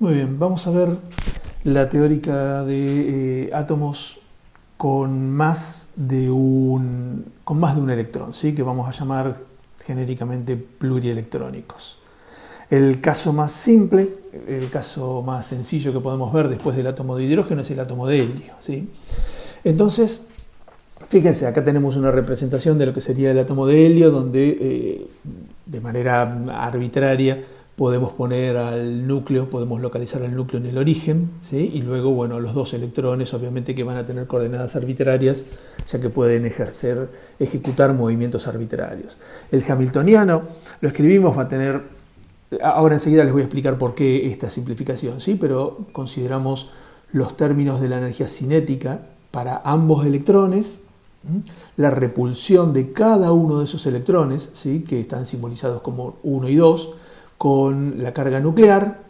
Muy bien, vamos a ver la teórica de átomos con más de un electrón, ¿sí? Que vamos a llamar genéricamente plurielectrónicos. El caso más simple, el caso más sencillo que podemos ver después del átomo de hidrógeno es el átomo de helio, ¿sí? Entonces, fíjense, acá tenemos una representación de lo que sería el átomo de helio, donde de manera arbitraria podemos poner al núcleo, podemos localizar al núcleo en el origen, ¿sí? Y luego, bueno, los dos electrones obviamente que van a tener coordenadas arbitrarias, ya que pueden ejecutar movimientos arbitrarios. El hamiltoniano, lo escribimos, va a tener, ahora enseguida les voy a explicar por qué esta simplificación, ¿sí? Pero consideramos los términos de la energía cinética para ambos electrones, la repulsión de cada uno de esos electrones, ¿sí? Que están simbolizados como 1 y 2, con la carga nuclear,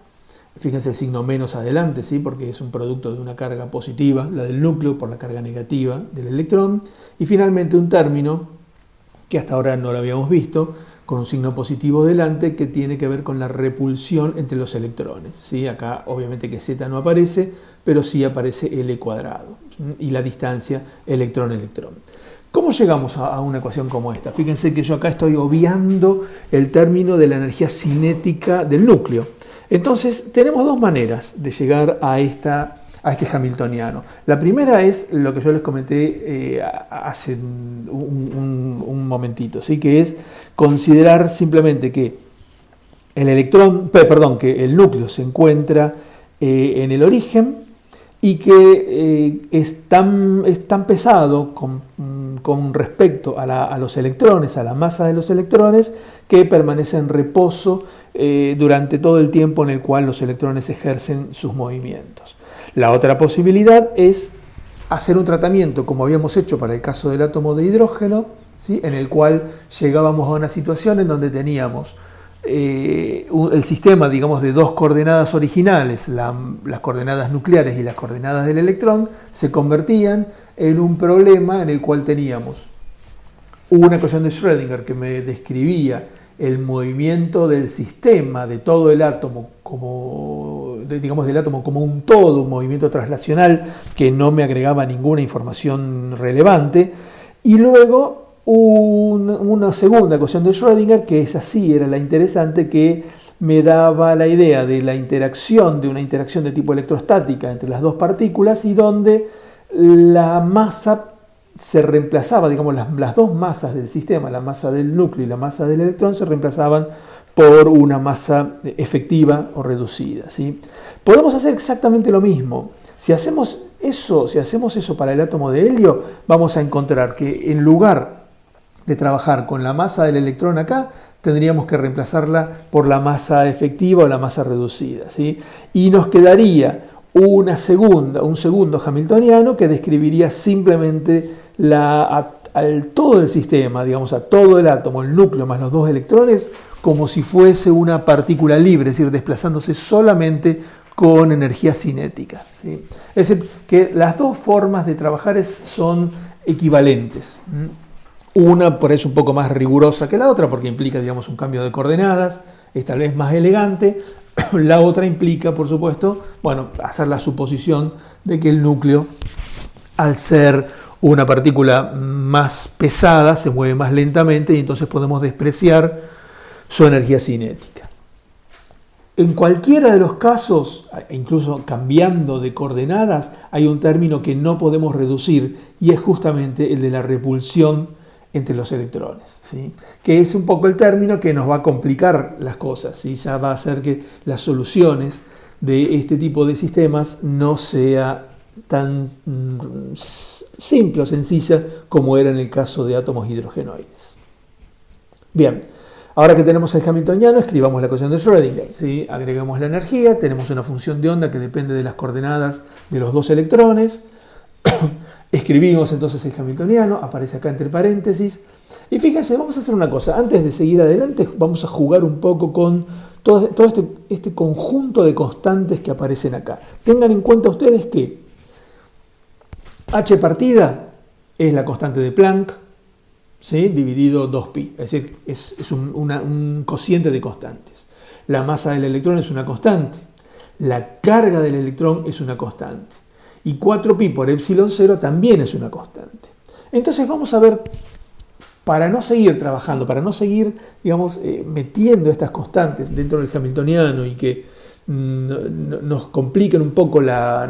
fíjense el signo menos adelante, ¿sí? Porque es un producto de una carga positiva, la del núcleo, por la carga negativa del electrón, y finalmente un término que hasta ahora no lo habíamos visto, con un signo positivo delante, que tiene que ver con la repulsión entre los electrones, ¿sí? Acá obviamente que Z no aparece, pero sí aparece L cuadrado, y la distancia electrón-electrón. ¿Cómo llegamos a una ecuación como esta? Fíjense que yo acá estoy obviando el término de la energía cinética del núcleo. Entonces, tenemos dos maneras de llegar a este hamiltoniano. La primera es lo que yo les comenté hace un momentito, ¿sí? Que es considerar simplemente que que el núcleo se encuentra en el origen y que es tan pesado con respecto a los electrones, a la masa de los electrones, que permanece en reposo durante todo el tiempo en el cual los electrones ejercen sus movimientos. La otra posibilidad es hacer un tratamiento como habíamos hecho para el caso del átomo de hidrógeno, ¿sí? En el cual llegábamos a una situación en donde teníamos el sistema, digamos, de dos coordenadas originales, las coordenadas nucleares y las coordenadas del electrón, se convertían en un problema en el cual teníamos una ecuación de Schrödinger que me describía el movimiento del sistema de todo el átomo del átomo como un todo, un movimiento traslacional que no me agregaba ninguna información relevante, y luego una segunda ecuación de Schrödinger, que esa sí era la interesante, que me daba la idea de una interacción de tipo electrostática entre las dos partículas, y donde la masa se reemplazaba, digamos, las dos masas del sistema, la masa del núcleo y la masa del electrón, se reemplazaban por una masa efectiva o reducida, ¿sí? Podemos hacer exactamente lo mismo. Si hacemos eso para el átomo de helio, vamos a encontrar que en lugar de trabajar con la masa del electrón acá, tendríamos que reemplazarla por la masa efectiva o la masa reducida, ¿sí? Y nos quedaría un segundo hamiltoniano que describiría simplemente todo el sistema, digamos, a todo el átomo, el núcleo más los dos electrones, como si fuese una partícula libre, es decir, desplazándose solamente con energía cinética, ¿sí? Es decir, que las dos formas de trabajar son equivalentes. Una por eso un poco más rigurosa que la otra, porque implica, digamos, un cambio de coordenadas, es tal vez más elegante. La otra implica, por supuesto, bueno, hacer la suposición de que el núcleo, al ser una partícula más pesada, se mueve más lentamente y entonces podemos despreciar su energía cinética. En cualquiera de los casos, incluso cambiando de coordenadas, hay un término que no podemos reducir, y es justamente el de la repulsión entre los electrones, ¿sí? Que es un poco el término que nos va a complicar las cosas, ¿sí? Ya va a hacer que las soluciones de este tipo de sistemas no sea tan simple o sencilla como era en el caso de átomos hidrogenoides. Bien, ahora que tenemos el hamiltoniano, escribamos la ecuación de Schrödinger, ¿sí? Agregamos la energía, tenemos una función de onda que depende de las coordenadas de los dos electrones. Escribimos entonces el hamiltoniano, aparece acá entre paréntesis. Y fíjense, vamos a hacer una cosa. Antes de seguir adelante, vamos a jugar un poco con todo este conjunto de constantes que aparecen acá. Tengan en cuenta ustedes que h partida es la constante de Planck, ¿sí? Dividido 2pi, es decir, es un cociente de constantes. La masa del electrón es una constante. La carga del electrón es una constante. Y 4pi por epsilon 0 también es una constante. Entonces vamos a ver, para no seguir trabajando, para no seguir, digamos, metiendo estas constantes dentro del hamiltoniano y que nos compliquen un poco la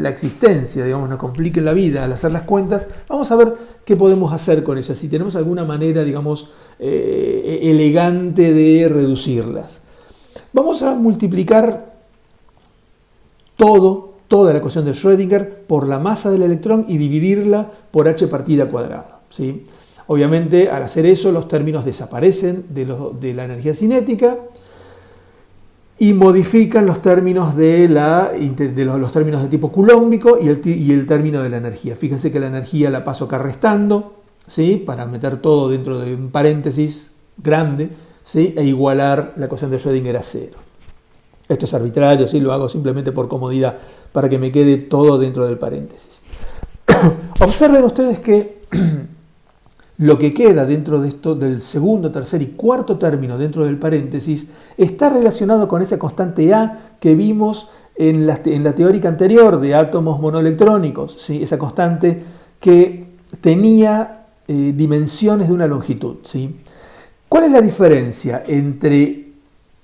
existencia, digamos, nos compliquen la vida al hacer las cuentas, vamos a ver qué podemos hacer con ellas, si tenemos alguna manera, digamos, elegante de reducirlas. Vamos a multiplicar toda la ecuación de Schrödinger por la masa del electrón y dividirla por h partida cuadrada, ¿sí? Obviamente, al hacer eso, los términos desaparecen de la energía cinética y modifican los términos los términos de tipo culómbico y el término de la energía. Fíjense que la energía la paso acá restando, ¿sí? Para meter todo dentro de un paréntesis grande, ¿sí? E igualar la ecuación de Schrödinger a 0. Esto es arbitrario, ¿sí? Lo hago simplemente por comodidad, para que me quede todo dentro del paréntesis. Observen ustedes que lo que queda dentro de esto del segundo, tercer y cuarto término dentro del paréntesis está relacionado con esa constante A que vimos en la teórica anterior de átomos monoelectrónicos, ¿sí? Esa constante que tenía dimensiones de una longitud, ¿sí? ¿Cuál es la diferencia entre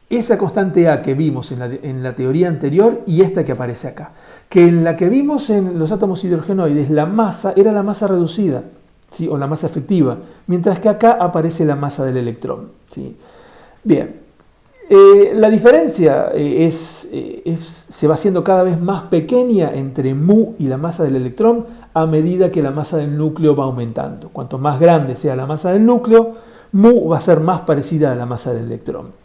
esa constante A que vimos en la teoría anterior y esta que aparece acá? Que en la que vimos en los átomos hidrogenoides la masa era la masa reducida, ¿sí? O la masa efectiva, mientras que acá aparece la masa del electrón, ¿sí? Bien, la diferencia se va haciendo cada vez más pequeña entre mu y la masa del electrón a medida que la masa del núcleo va aumentando. Cuanto más grande sea la masa del núcleo, mu va a ser más parecida a la masa del electrón.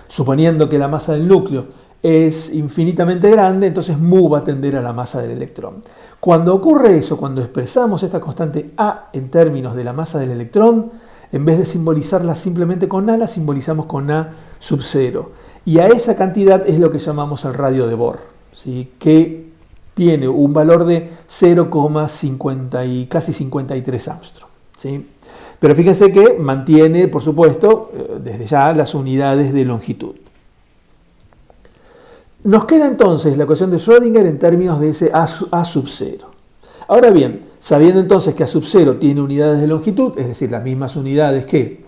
Suponiendo que la masa del núcleo es infinitamente grande, entonces mu va a tender a la masa del electrón. Cuando ocurre eso, cuando expresamos esta constante A en términos de la masa del electrón, en vez de simbolizarla simplemente con A, la simbolizamos con A sub 0. Y a esa cantidad es lo que llamamos el radio de Bohr, ¿sí? Que tiene un valor de 0,50 y casi 53 Armstrong, ¿sí? Pero fíjense que mantiene, por supuesto, desde ya las unidades de longitud. Nos queda entonces la ecuación de Schrödinger en términos de ese A sub 0. Ahora bien, sabiendo entonces que A sub 0 tiene unidades de longitud, es decir, las mismas unidades que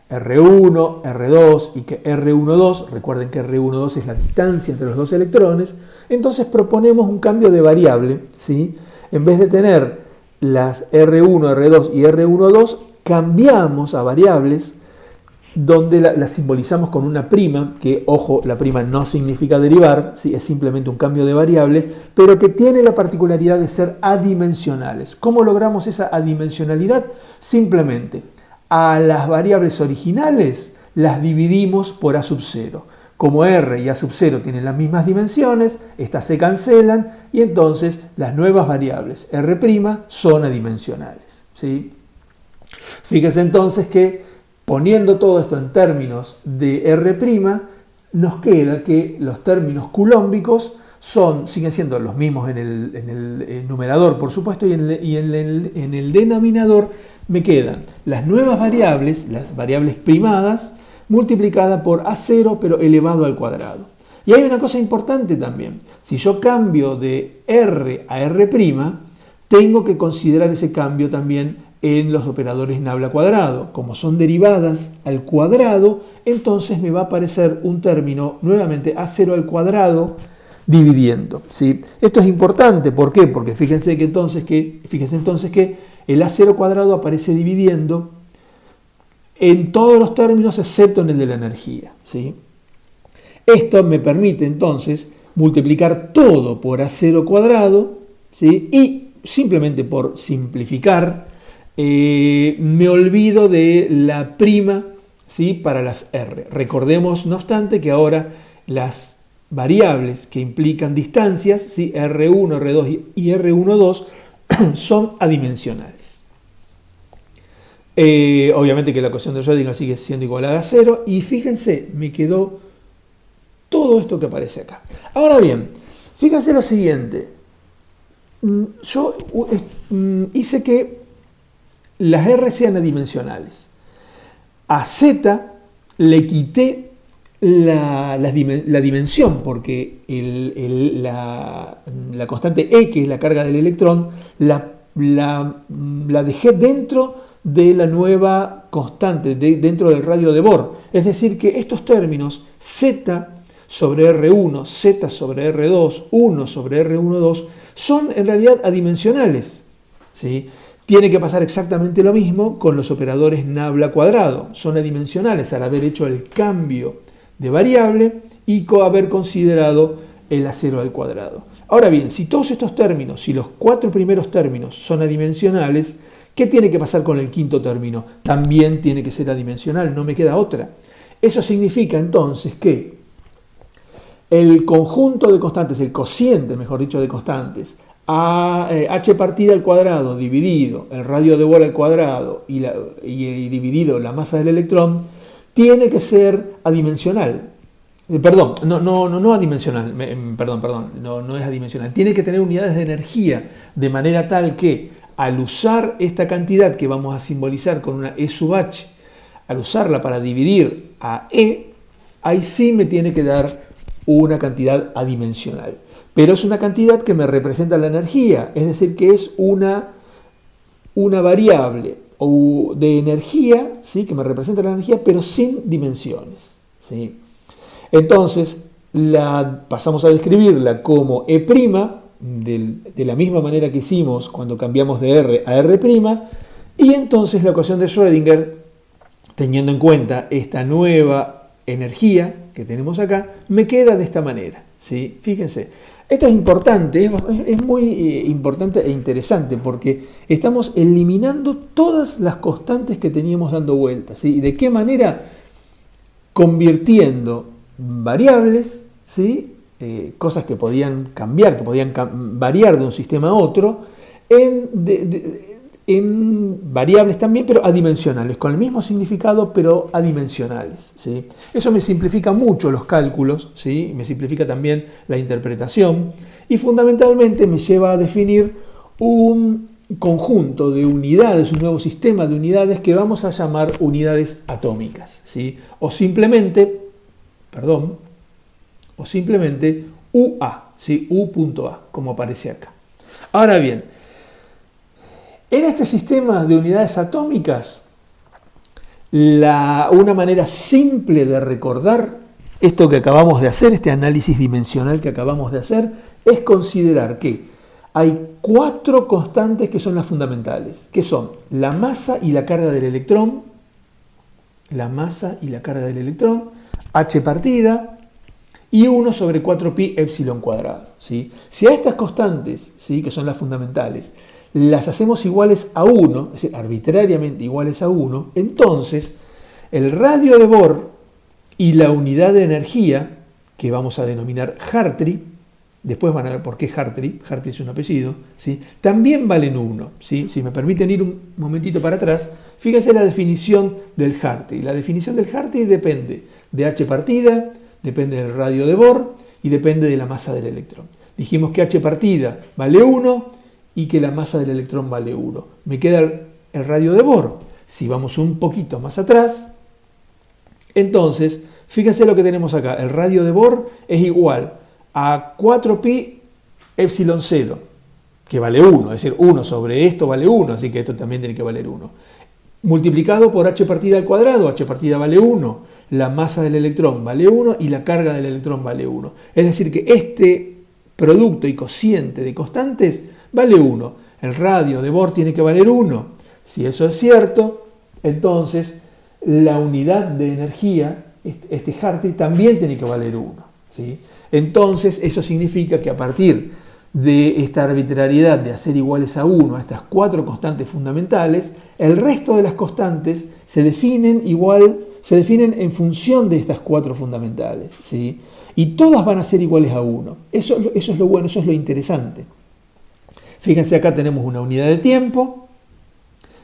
R1, R2 y que R12, recuerden que R12 es la distancia entre los dos electrones, entonces proponemos un cambio de variable, ¿sí? En vez de tener las R1, R2 y R12, cambiamos a variables donde la simbolizamos con una prima, que, ojo, la prima no significa derivar, ¿sí? Es simplemente un cambio de variable, pero que tiene la particularidad de ser adimensionales. ¿Cómo logramos esa adimensionalidad? Simplemente, a las variables originales las dividimos por A sub 0. Como R y A sub 0 tienen las mismas dimensiones, estas se cancelan y entonces las nuevas variables R' son adimensionales, ¿sí? Fíjense entonces que poniendo todo esto en términos de R', nos queda que los términos culómbicos siguen siendo los mismos en el numerador, por supuesto, y en el denominador me quedan las nuevas variables, las variables primadas, multiplicada por A0, pero elevado al cuadrado. Y hay una cosa importante también. Si yo cambio de R a R', tengo que considerar ese cambio también en los operadores nabla cuadrado. Como son derivadas al cuadrado, entonces me va a aparecer un término nuevamente A0 al cuadrado dividiendo, ¿sí? Esto es importante, ¿por qué? Porque fíjense entonces que el A0 cuadrado aparece dividiendo en todos los términos excepto en el de la energía, ¿sí? Esto me permite entonces multiplicar todo por A0 cuadrado, ¿sí? Y simplemente por simplificar, me olvido de la prima, ¿sí? Para las R. Recordemos, no obstante, que ahora las variables que implican distancias, ¿sí? R1, R2 y R12 son adimensionales. Obviamente que la ecuación de Schrödinger sigue siendo igual a 0 y fíjense, me quedó todo esto que aparece acá. Ahora bien, fíjense lo siguiente. Yo hice que las R sean adimensionales. A Z le quité la dimensión, porque la constante E, que es la carga del electrón, la dejé dentro de la nueva constante, dentro del radio de Bohr. Es decir, que estos términos Z sobre R1, Z sobre R2, 1 sobre R12, son en realidad adimensionales, ¿sí? Tiene que pasar exactamente lo mismo con los operadores nabla cuadrado. Son adimensionales al haber hecho el cambio de variable y haber considerado el A0 al cuadrado. Ahora bien, si todos estos términos, si los 4 primeros términos son adimensionales, ¿qué tiene que pasar con el quinto término? También tiene que ser adimensional, no me queda otra. Eso significa entonces que el conjunto de constantes, el cociente, mejor dicho, de constantes, h partida al cuadrado dividido el radio de Bohr al cuadrado y dividido la masa del electrón, tiene que ser adimensional. Perdón, no adimensional, no es adimensional. Tiene que tener unidades de energía, de manera tal que al usar esta cantidad que vamos a simbolizar con una E sub h, al usarla para dividir a E, ahí sí me tiene que dar una cantidad adimensional. Pero es una cantidad que me representa la energía, es decir, que es una variable de energía, ¿sí? Que me representa la energía, pero sin dimensiones, ¿sí? Entonces, pasamos a describirla como E', de la misma manera que hicimos cuando cambiamos de R a R', y entonces la ecuación de Schrödinger, teniendo en cuenta esta nueva energía que tenemos acá, me queda de esta manera, ¿sí? Fíjense. Esto es importante, es muy importante e interesante porque estamos eliminando todas las constantes que teníamos dando vueltas, ¿sí? ¿Y de qué manera? Convirtiendo variables, ¿sí? Cosas que podían cambiar, que podían variar de un sistema a otro, en variables también, pero adimensionales, con el mismo significado, pero adimensionales, ¿sí? Eso me simplifica mucho los cálculos, ¿sí? Me simplifica también la interpretación y fundamentalmente me lleva a definir un conjunto de unidades, un nuevo sistema de unidades que vamos a llamar unidades atómicas, ¿sí? O simplemente UA, ¿sí? U.A, como aparece acá. Ahora bien, en este sistema de unidades atómicas, una manera simple de recordar esto que acabamos de hacer, este análisis dimensional que acabamos de hacer, es considerar que hay 4 constantes que son las fundamentales, que son la masa y la carga del electrón, h partida, y 1 sobre 4pi epsilon cuadrado, ¿sí? Si a estas constantes, ¿sí? Que son las fundamentales, las hacemos iguales a 1, es decir, arbitrariamente iguales a 1, entonces el radio de Bohr y la unidad de energía, que vamos a denominar Hartree, después van a ver por qué Hartree es un apellido, ¿sí? También valen 1, ¿sí? Si me permiten ir un momentito para atrás, fíjense la definición del Hartree. La definición del Hartree depende de h partida, depende del radio de Bohr y depende de la masa del electrón. Dijimos que h partida vale 1, y que la masa del electrón vale 1. Me queda el radio de Bohr. Si vamos un poquito más atrás, entonces, fíjense lo que tenemos acá. El radio de Bohr es igual a 4pi epsilon 0, que vale 1. Es decir, 1 sobre esto vale 1, así que esto también tiene que valer 1. Multiplicado por h partida al cuadrado, h partida vale 1. La masa del electrón vale 1 y la carga del electrón vale 1. Es decir, que este producto y cociente de constantes vale 1. El radio de Bohr tiene que valer 1. Si eso es cierto, entonces la unidad de energía, este Hartree, también tiene que valer 1, ¿sí? Entonces eso significa que a partir de esta arbitrariedad de hacer iguales a 1 a estas 4 constantes fundamentales, el resto de las constantes se definen en función de estas 4 fundamentales, ¿sí? Y todas van a ser iguales a 1. Eso es lo bueno, eso es lo interesante. Fíjense, acá tenemos una unidad de tiempo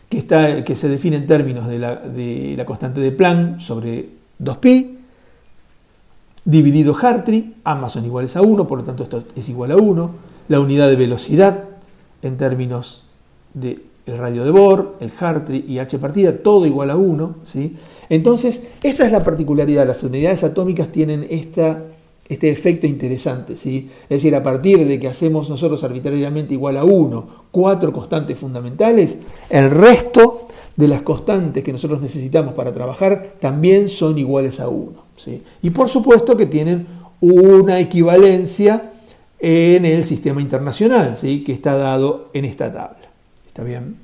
que se define en términos de la constante de Planck sobre 2pi, dividido Hartree, ambas son iguales a 1, por lo tanto esto es igual a 1. La unidad de velocidad en términos de el radio de Bohr, el Hartree y H partida, todo igual a 1, ¿sí? Entonces, esta es la particularidad, las unidades atómicas tienen este efecto interesante, ¿sí? Es decir, a partir de que hacemos nosotros arbitrariamente igual a 1, 4 constantes fundamentales, el resto de las constantes que nosotros necesitamos para trabajar también son iguales a 1, ¿sí? Y por supuesto que tienen una equivalencia en el sistema internacional, ¿sí? Que está dado en esta tabla. ¿Está bien?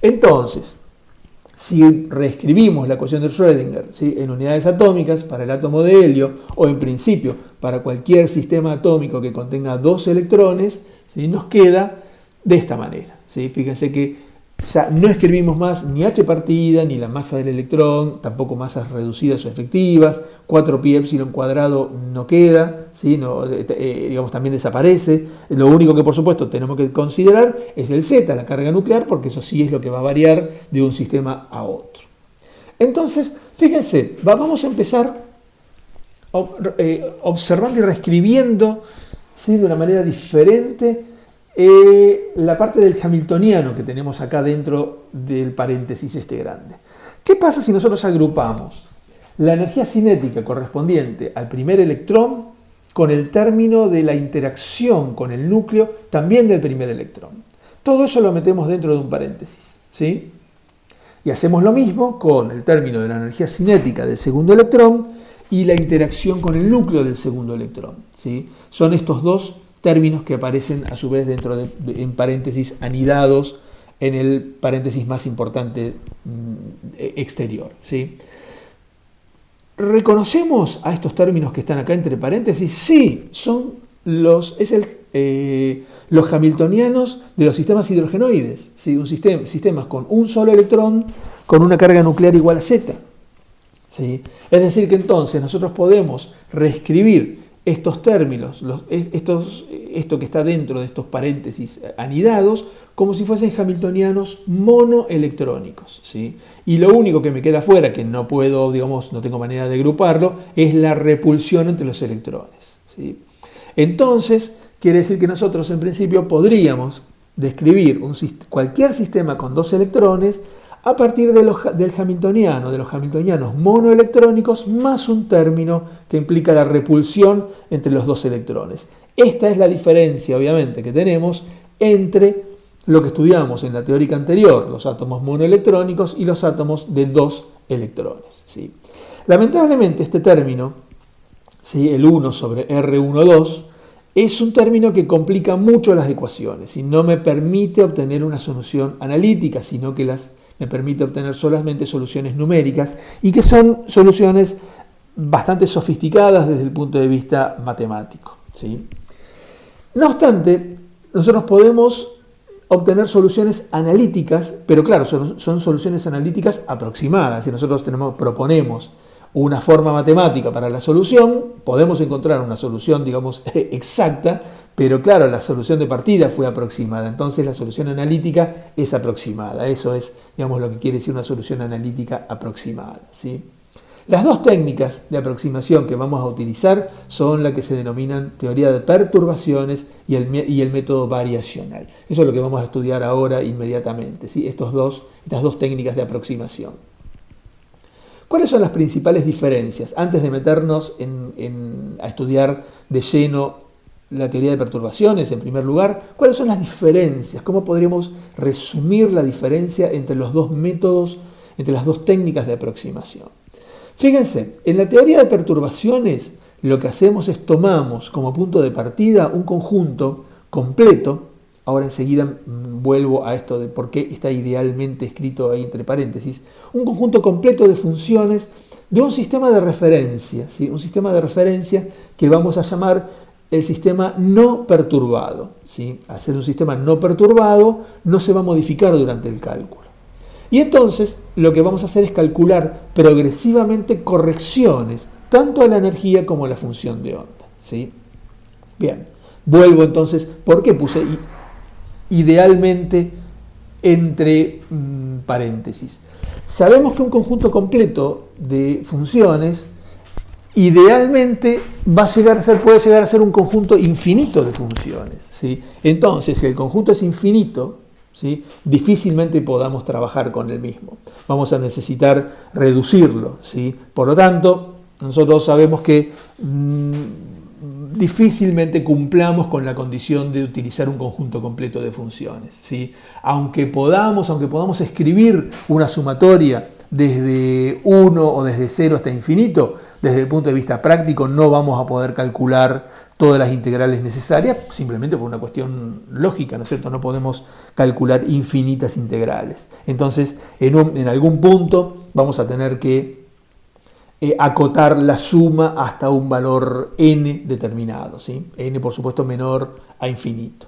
Entonces, si reescribimos la ecuación de Schrödinger, ¿sí? En unidades atómicas para el átomo de helio o en principio para cualquier sistema atómico que contenga 2 electrones, ¿sí? Nos queda de esta manera, ¿sí? Fíjense que ya no escribimos más ni H partida, ni la masa del electrón, tampoco masas reducidas o efectivas, 4pi epsilon cuadrado no queda, ¿sí? No, digamos, también desaparece. Lo único que por supuesto tenemos que considerar es el Z, la carga nuclear, porque eso sí es lo que va a variar de un sistema a otro. Entonces, fíjense, vamos a empezar observando y reescribiendo, ¿sí? De una manera diferente la parte del hamiltoniano que tenemos acá dentro del paréntesis este grande. ¿Qué pasa si nosotros agrupamos la energía cinética correspondiente al primer electrón con el término de la interacción con el núcleo también del primer electrón? Todo eso lo metemos dentro de un paréntesis, ¿sí? Y hacemos lo mismo con el término de la energía cinética del segundo electrón y la interacción con el núcleo del segundo electrón, ¿sí? Son estos dos términos que aparecen a su vez dentro en paréntesis anidados en el paréntesis más importante exterior, ¿sí? ¿Reconocemos a estos términos que están acá entre paréntesis? Sí, son los hamiltonianos de los sistemas hidrogenoides, ¿sí? Sistemas con un solo electrón con una carga nuclear igual a Z, ¿sí? Es decir que entonces nosotros podemos reescribir estos términos, esto que está dentro de estos paréntesis anidados, como si fuesen hamiltonianos monoelectrónicos, ¿sí? Y lo único que me queda fuera, que no puedo, digamos, no tengo manera de agruparlo, es la repulsión entre los electrones, ¿sí? Entonces, quiere decir que nosotros en principio podríamos describir cualquier sistema con 2 electrones a partir de los hamiltonianos monoelectrónicos más un término que implica la repulsión entre los 2 electrones. Esta es la diferencia, obviamente, que tenemos entre lo que estudiamos en la teórica anterior, los átomos monoelectrónicos y los átomos de 2 electrones, ¿sí? Lamentablemente este término, ¿sí? El 1 sobre R12, es un término que complica mucho las ecuaciones y no me permite obtener una solución analítica, sino que me permite obtener solamente soluciones numéricas y que son soluciones bastante sofisticadas desde el punto de vista matemático, ¿sí? No obstante, nosotros podemos obtener soluciones analíticas, pero claro, son soluciones analíticas aproximadas. Si nosotros proponemos una forma matemática para la solución, podemos encontrar una solución, digamos, exacta, pero claro, la solución de partida fue aproximada, entonces la solución analítica es aproximada. Eso es, digamos, lo que quiere decir una solución analítica aproximada, ¿sí? Las dos técnicas de aproximación que vamos a utilizar son la que se denominan teoría de perturbaciones y el método variacional. Eso es lo que vamos a estudiar ahora inmediatamente, ¿sí? Estas dos técnicas de aproximación. ¿Cuáles son las principales diferencias? Antes de meternos a estudiar de lleno la teoría de perturbaciones, en primer lugar, ¿cuáles son las diferencias? ¿Cómo podríamos resumir la diferencia entre los dos métodos, entre las dos técnicas de aproximación? Fíjense, en la teoría de perturbaciones lo que hacemos es tomamos como punto de partida un conjunto completo. Ahora enseguida vuelvo a esto de por qué está idealmente escrito ahí entre paréntesis. Un conjunto completo de funciones de un sistema de referencia, ¿sí? Un sistema de referencia que vamos a llamar el sistema no perturbado, ¿sí? Al ser un sistema no perturbado no se va a modificar durante el cálculo. Y entonces lo que vamos a hacer es calcular progresivamente correcciones, tanto a la energía como a la función de onda, ¿sí? Bien, vuelvo entonces, ¿por qué puse idealmente entre paréntesis? Sabemos que un conjunto completo de funciones idealmente puede llegar a ser un conjunto infinito de funciones, ¿sí? Entonces, si el conjunto es infinito, ¿sí? Difícilmente podamos trabajar con el mismo. Vamos a necesitar reducirlo, ¿sí? Por lo tanto, nosotros sabemos que difícilmente cumplamos con la condición de utilizar un conjunto completo de funciones, ¿sí? Aunque podamos escribir una sumatoria desde 1 o desde 0 hasta infinito, desde el punto de vista práctico no vamos a poder calcular todas las integrales necesarias, simplemente por una cuestión lógica, ¿no es cierto? No podemos calcular infinitas integrales. Entonces, en algún punto vamos a tener que acotar la suma hasta un valor n determinado, ¿sí? N, por supuesto, menor a infinito.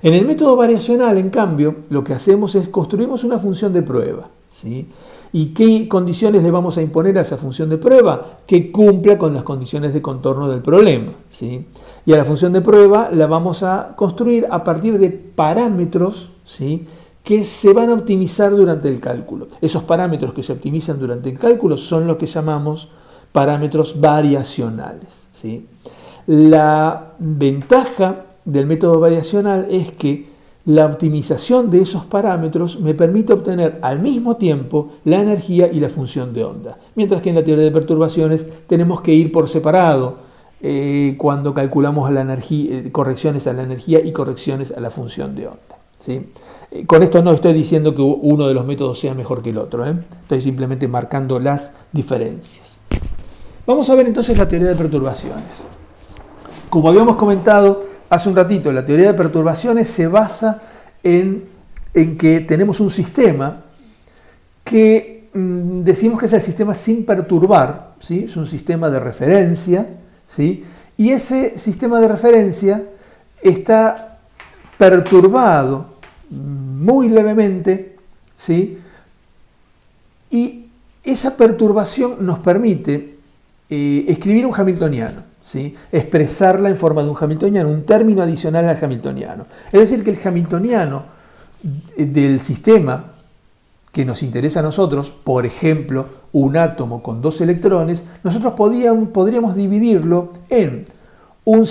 En el método variacional, en cambio, lo que hacemos es construimos una función de prueba, ¿sí? ¿Y qué condiciones le vamos a imponer a esa función de prueba? Que cumpla con las condiciones de contorno del problema, ¿sí? Y a la función de prueba la vamos a construir a partir de parámetros, ¿sí? Que se van a optimizar durante el cálculo. Esos parámetros que se optimizan durante el cálculo son los que llamamos parámetros variacionales, ¿sí? La ventaja del método variacional es que la optimización de esos parámetros me permite obtener al mismo tiempo la energía y la función de onda. Mientras que en la teoría de perturbaciones tenemos que ir por separado cuando calculamos la energía, correcciones a la energía y correcciones a la función de onda, ¿sí? Con esto no estoy diciendo que uno de los métodos sea mejor que el otro, estoy simplemente marcando las diferencias. Vamos a ver entonces la teoría de perturbaciones. Como habíamos comentado hace un ratito, la teoría de perturbaciones se basa en que tenemos un sistema que decimos que es el sistema sin perturbar, ¿sí? Es un sistema de referencia, ¿sí? Y ese sistema de referencia está perturbado muy levemente, ¿sí? Y esa perturbación nos permite escribir un hamiltoniano, ¿sí? Expresarla en forma de un hamiltoniano, un término adicional al hamiltoniano. Es decir, que el hamiltoniano del sistema que nos interesa a nosotros, por ejemplo, un átomo con 2 electrones, nosotros podríamos dividirlo en un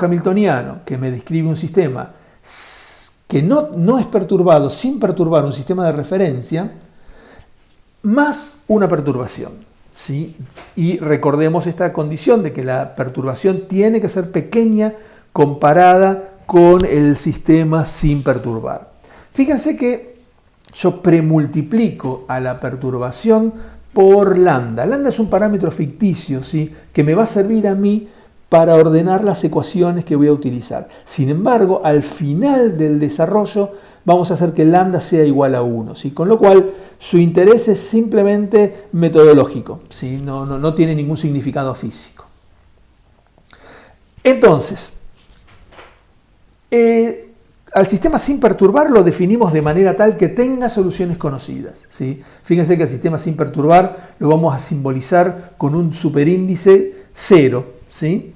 hamiltoniano que me describe un sistema que no es perturbado, sin perturbar un sistema de referencia, más una perturbación, ¿sí? Y recordemos esta condición de que la perturbación tiene que ser pequeña comparada con el sistema sin perturbar. Fíjense que yo premultiplico a la perturbación por lambda. Lambda es un parámetro ficticio, ¿sí? Que me va a servir a mí para ordenar las ecuaciones que voy a utilizar. Sin embargo, al final del desarrollo vamos a hacer que lambda sea igual a 1, ¿sí? Con lo cual su interés es simplemente metodológico, ¿sí? No tiene ningún significado físico. Entonces, al sistema sin perturbar lo definimos de manera tal que tenga soluciones conocidas, ¿sí? Fíjense que el sistema sin perturbar lo vamos a simbolizar con un superíndice 0, ¿sí?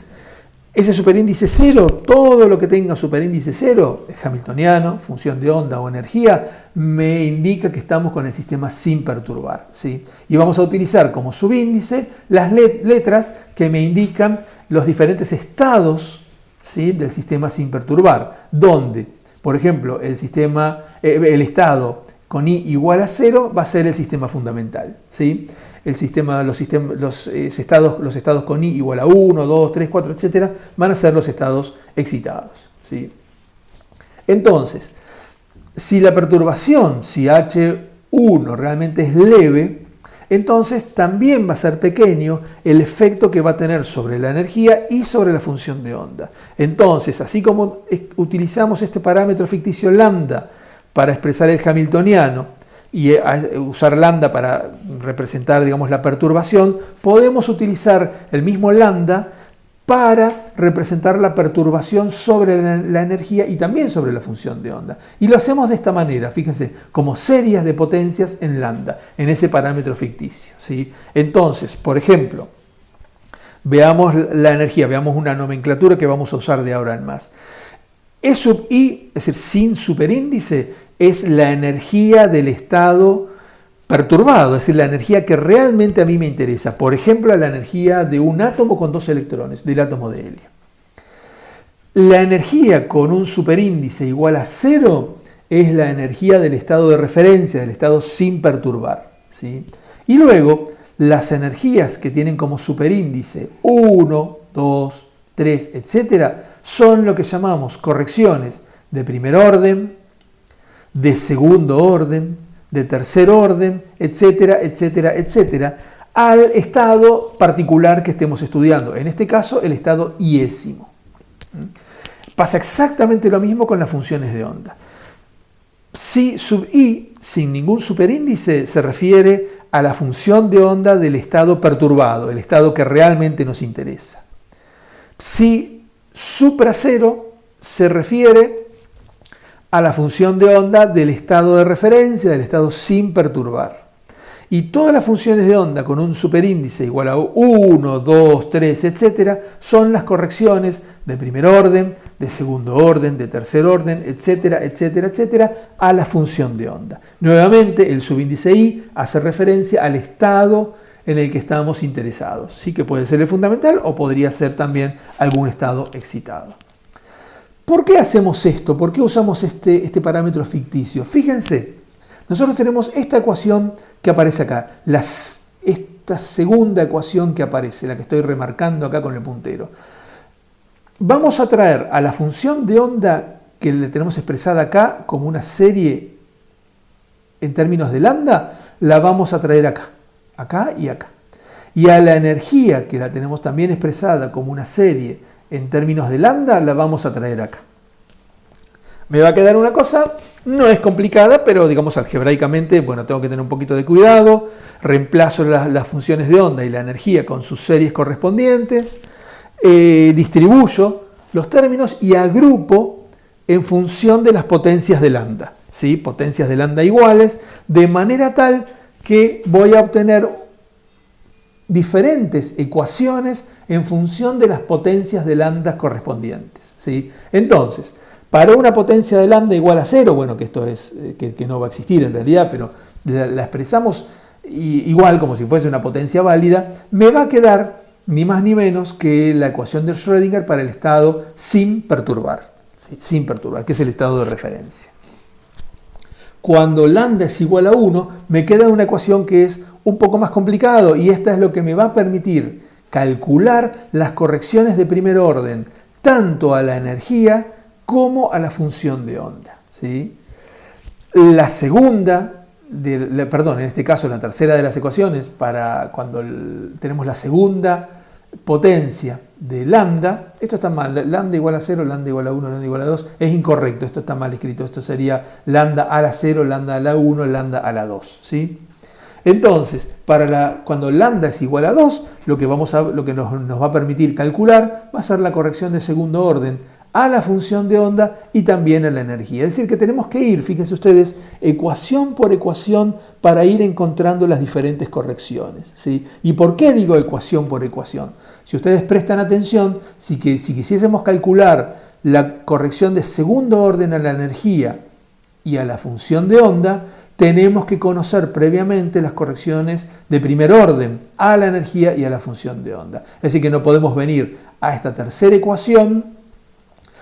Ese superíndice 0, todo lo que tenga superíndice 0, es hamiltoniano, función de onda o energía, me indica que estamos con el sistema sin perturbar, ¿sí? Y vamos a utilizar como subíndice las letras que me indican los diferentes estados, ¿sí? Del sistema sin perturbar, donde, por ejemplo, el estado con i igual a 0 va a ser el sistema fundamental, ¿sí? Los estados con i igual a 1, 2, 3, 4, etc. van a ser los estados excitados, ¿sí? Entonces, si la perturbación, si H1 realmente es leve, entonces también va a ser pequeño el efecto que va a tener sobre la energía y sobre la función de onda. Entonces, así como utilizamos este parámetro ficticio lambda para expresar el hamiltoniano, y usar lambda para representar, digamos, la perturbación, podemos utilizar el mismo lambda para representar la perturbación sobre la energía y también sobre la función de onda. Y lo hacemos de esta manera, fíjense, como series de potencias en lambda, en ese parámetro ficticio, ¿sí? Entonces, por ejemplo, veamos la energía, veamos una nomenclatura que vamos a usar de ahora en más. E sub i, es decir, sin superíndice, es la energía del estado perturbado, es decir, la energía que realmente a mí me interesa. Por ejemplo, la energía de un átomo con 2 electrones, del átomo de helio. La energía con un superíndice igual a 0 es la energía del estado de referencia, del estado sin perturbar, ¿sí? Y luego, las energías que tienen como superíndice 1, 2, 3, etc., son lo que llamamos correcciones de primer orden, de segundo orden, de tercer orden, etcétera, etcétera, etcétera, al estado particular que estemos estudiando. En este caso, el estado iésimo. Pasa exactamente lo mismo con las funciones de onda. Si sub i, sin ningún superíndice, se refiere a la función de onda del estado perturbado, el estado que realmente nos interesa. Si supra 0 se refiere a la función de onda del estado de referencia, del estado sin perturbar. Y todas las funciones de onda con un superíndice igual a 1, 2, 3, etc., son las correcciones de primer orden, de segundo orden, de tercer orden, etcétera, etcétera, etcétera, a la función de onda. Nuevamente, el subíndice i hace referencia al estado en el que estamos interesados. Sí, que puede ser el fundamental o podría ser también algún estado excitado. ¿Por qué hacemos esto? ¿Por qué usamos este parámetro ficticio? Fíjense, nosotros tenemos esta ecuación que aparece acá, esta segunda ecuación que aparece, la que estoy remarcando acá con el puntero. Vamos a traer a la función de onda que le tenemos expresada acá como una serie en términos de lambda, la vamos a traer acá, acá y acá. Y a la energía que la tenemos también expresada como una serie en términos de lambda, la vamos a traer acá. Me va a quedar una cosa, no es complicada, pero digamos algebraicamente, bueno, tengo que tener un poquito de cuidado, reemplazo las funciones de onda y la energía con sus series correspondientes, distribuyo los términos y agrupo en función de las potencias de lambda, ¿sí? Potencias de lambda iguales, de manera tal que voy a obtener diferentes ecuaciones en función de las potencias de lambda correspondientes, ¿sí? Entonces, para una potencia de lambda igual a 0, bueno, que esto es que no va a existir en realidad, pero la expresamos igual como si fuese una potencia válida, me va a quedar ni más ni menos que la ecuación de Schrödinger para el estado sin perturbar, ¿sí? Sin perturbar, que es el estado de referencia. Cuando lambda es igual a 1, me queda una ecuación que es un poco más complicado y esta es lo que me va a permitir calcular las correcciones de primer orden, tanto a la energía como a la función de onda, ¿sí? La segunda, en este caso la tercera de las ecuaciones, para cuando tenemos la segunda potencia de lambda, esto está mal, lambda igual a 0, lambda igual a 1, lambda igual a 2, es incorrecto, esto está mal escrito, esto sería lambda a la 0, lambda a la 1, lambda a la 2, ¿sí? Entonces, cuando lambda es igual a 2, lo que nos va a permitir calcular va a ser la corrección de segundo orden a la función de onda y también a la energía. Es decir, que tenemos que ir, fíjense ustedes, ecuación por ecuación para ir encontrando las diferentes correcciones, ¿sí? ¿Y por qué digo ecuación por ecuación? Si ustedes prestan atención, si quisiésemos calcular la corrección de segundo orden a la energía y a la función de onda, tenemos que conocer previamente las correcciones de primer orden a la energía y a la función de onda. Es decir, que no podemos venir a esta tercera ecuación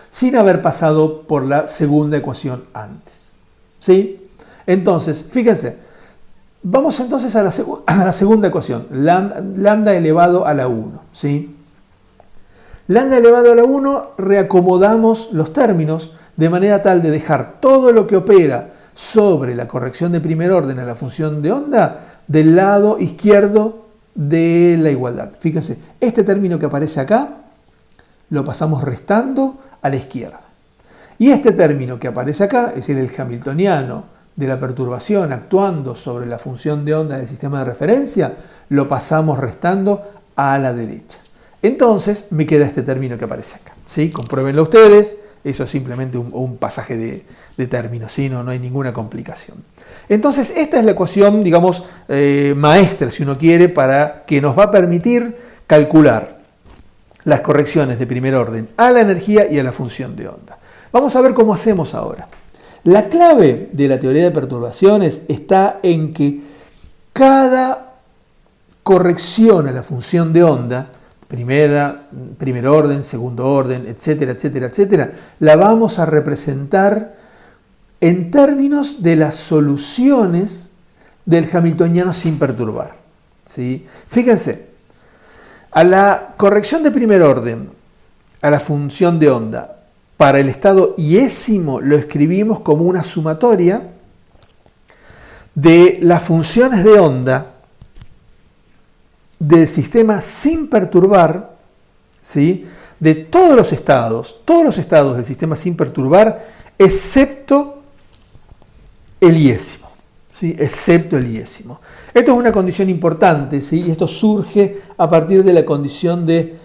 sin haber pasado por la segunda ecuación antes, ¿sí? Entonces, fíjense, vamos entonces a la segunda ecuación, lambda elevado a la 1, ¿sí? Lambda elevado a la 1, reacomodamos los términos de manera tal de dejar todo lo que opera sobre la corrección de primer orden a la función de onda del lado izquierdo de la igualdad. Fíjense, este término que aparece acá lo pasamos restando a la izquierda. Y este término que aparece acá, es decir, el hamiltoniano de la perturbación actuando sobre la función de onda del sistema de referencia, lo pasamos restando a la derecha. Entonces me queda este término que aparece acá, ¿sí? Compruébenlo ustedes, eso es simplemente un pasaje de términos, ¿sí? No hay ninguna complicación. Entonces esta es la ecuación, digamos, maestra, si uno quiere, para que nos va a permitir calcular las correcciones de primer orden a la energía y a la función de onda. Vamos a ver cómo hacemos ahora. La clave de la teoría de perturbaciones está en que cada corrección a la función de onda primer orden, segundo orden, etcétera, etcétera, etcétera, la vamos a representar en términos de las soluciones del hamiltoniano sin perturbar, ¿sí? Fíjense, a la corrección de primer orden, a la función de onda, para el estado iésimo lo escribimos como una sumatoria de las funciones de onda del sistema sin perturbar, ¿sí? De todos los estados del sistema sin perturbar, excepto el iésimo, ¿sí? Excepto el iésimo. Esto es una condición importante, ¿sí? Y esto surge a partir de la condición de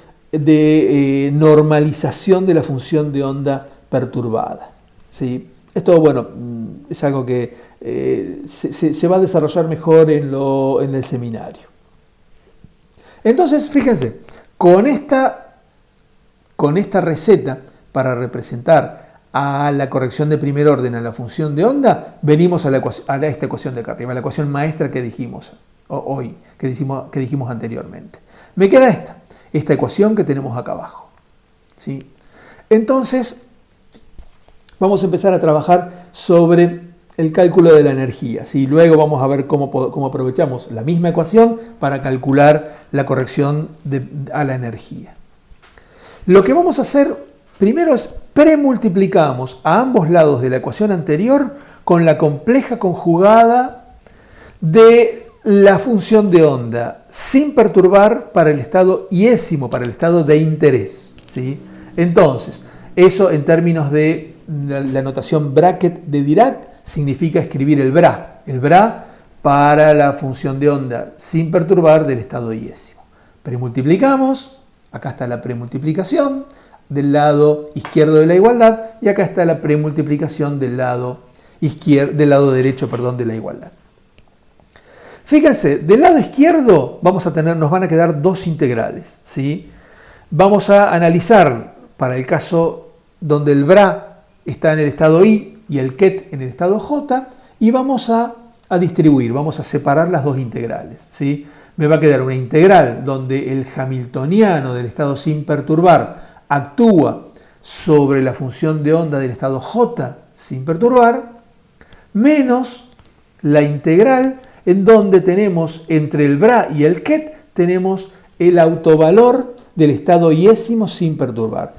normalización de la función de onda perturbada, ¿sí? Esto, bueno, es algo que se va a desarrollar mejor en el seminario. Entonces, fíjense, con esta receta para representar a la corrección de primer orden a la función de onda, venimos a esta ecuación de acá arriba, la ecuación maestra que dijimos hoy, que dijimos anteriormente. Me queda esta ecuación que tenemos acá abajo, ¿sí? Entonces, vamos a empezar a trabajar sobre el cálculo de la energía, ¿sí? Luego vamos a ver cómo aprovechamos la misma ecuación para calcular la corrección a la energía. Lo que vamos a hacer primero es premultiplicamos a ambos lados de la ecuación anterior con la compleja conjugada de la función de onda sin perturbar para el estado iésimo, para el estado de interés, ¿sí? Entonces, eso en términos de la notación bracket de Dirac significa escribir el bra para la función de onda sin perturbar del estado iésimo. Premultiplicamos, acá está la premultiplicación del lado izquierdo de la igualdad y acá está la premultiplicación del lado derecho de la igualdad. Fíjense, del lado izquierdo nos van a quedar dos integrales, ¿sí? Vamos a analizar para el caso donde el bra está en el estado i y el ket en el estado j y vamos a distribuir, vamos a separar las dos integrales, ¿sí? Me va a quedar una integral donde el hamiltoniano del estado sin perturbar actúa sobre la función de onda del estado j sin perturbar, menos la integral en donde tenemos entre el bra y el ket, tenemos el autovalor del estado iésimo sin perturbar.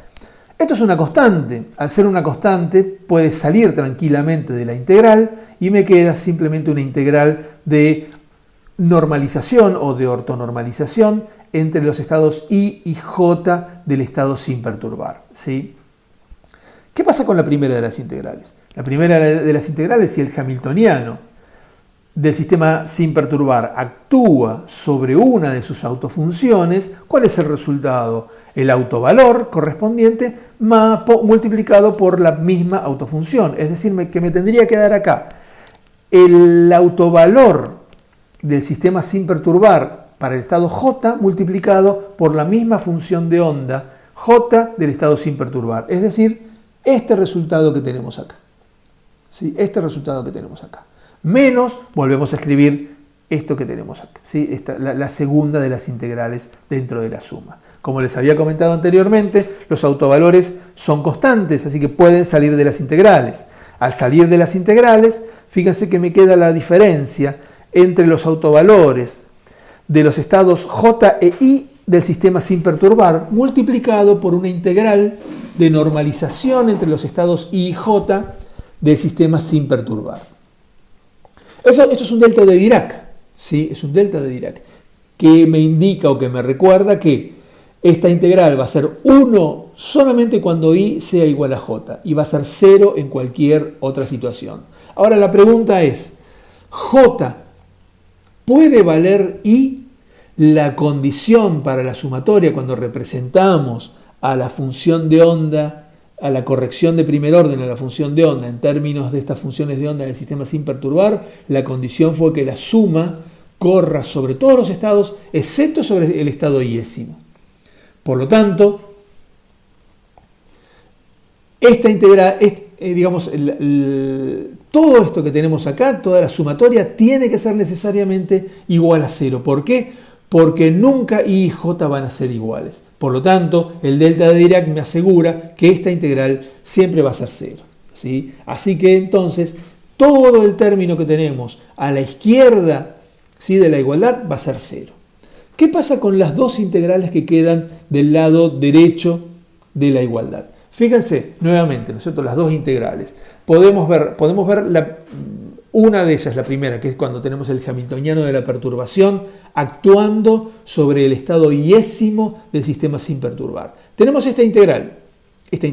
Esto es una constante. Al ser una constante puede salir tranquilamente de la integral y me queda simplemente una integral de normalización o de ortonormalización entre los estados I y J del estado sin perturbar, ¿sí? ¿Qué pasa con la primera de las integrales? La primera de las integrales, si el hamiltoniano del sistema sin perturbar actúa sobre una de sus autofunciones, ¿cuál es el resultado? El autovalor correspondiente multiplicado por la misma autofunción. Es decir, que me tendría que dar acá el autovalor del sistema sin perturbar para el estado J multiplicado por la misma función de onda J del estado sin perturbar. Es decir, este resultado que tenemos acá. ¿Sí? Este resultado que tenemos acá. Menos, volvemos a escribir esto que tenemos acá, ¿sí? La segunda de las integrales dentro de la suma. Como les había comentado anteriormente, los autovalores son constantes, así que pueden salir de las integrales. Al salir de las integrales, fíjense que me queda la diferencia entre los autovalores de los estados J e I del sistema sin perturbar, multiplicado por una integral de normalización entre los estados I y J del sistema sin perturbar. Esto es un delta de Dirac, ¿sí? Es un delta de Dirac que me indica o que me recuerda que esta integral va a ser 1 solamente cuando I sea igual a J y va a ser 0 en cualquier otra situación. Ahora la pregunta es, ¿J puede valer I? La condición para la sumatoria cuando representamos a la función de onda, a la corrección de primer orden a la función de onda en términos de estas funciones de onda del sistema sin perturbar, la condición fue que la suma corra sobre todos los estados excepto sobre el estado iésimo. Por lo tanto, esta integral, todo esto que tenemos acá, toda la sumatoria, tiene que ser necesariamente igual a 0. ¿Por qué? porque nunca I y J van a ser iguales. Por lo tanto, el delta de Dirac me asegura que esta integral siempre va a ser 0. ¿Sí? Así que entonces, todo el término que tenemos a la izquierda, ¿sí?, de la igualdad va a ser 0. ¿Qué pasa con las dos integrales que quedan del lado derecho de la igualdad? Fíjense, nuevamente, ¿no es cierto?, las dos integrales. Podemos ver una de ellas, la primera, que es cuando tenemos el hamiltoniano de la perturbación actuando sobre el estado iésimo del sistema sin perturbar. Tenemos esta integral. Esta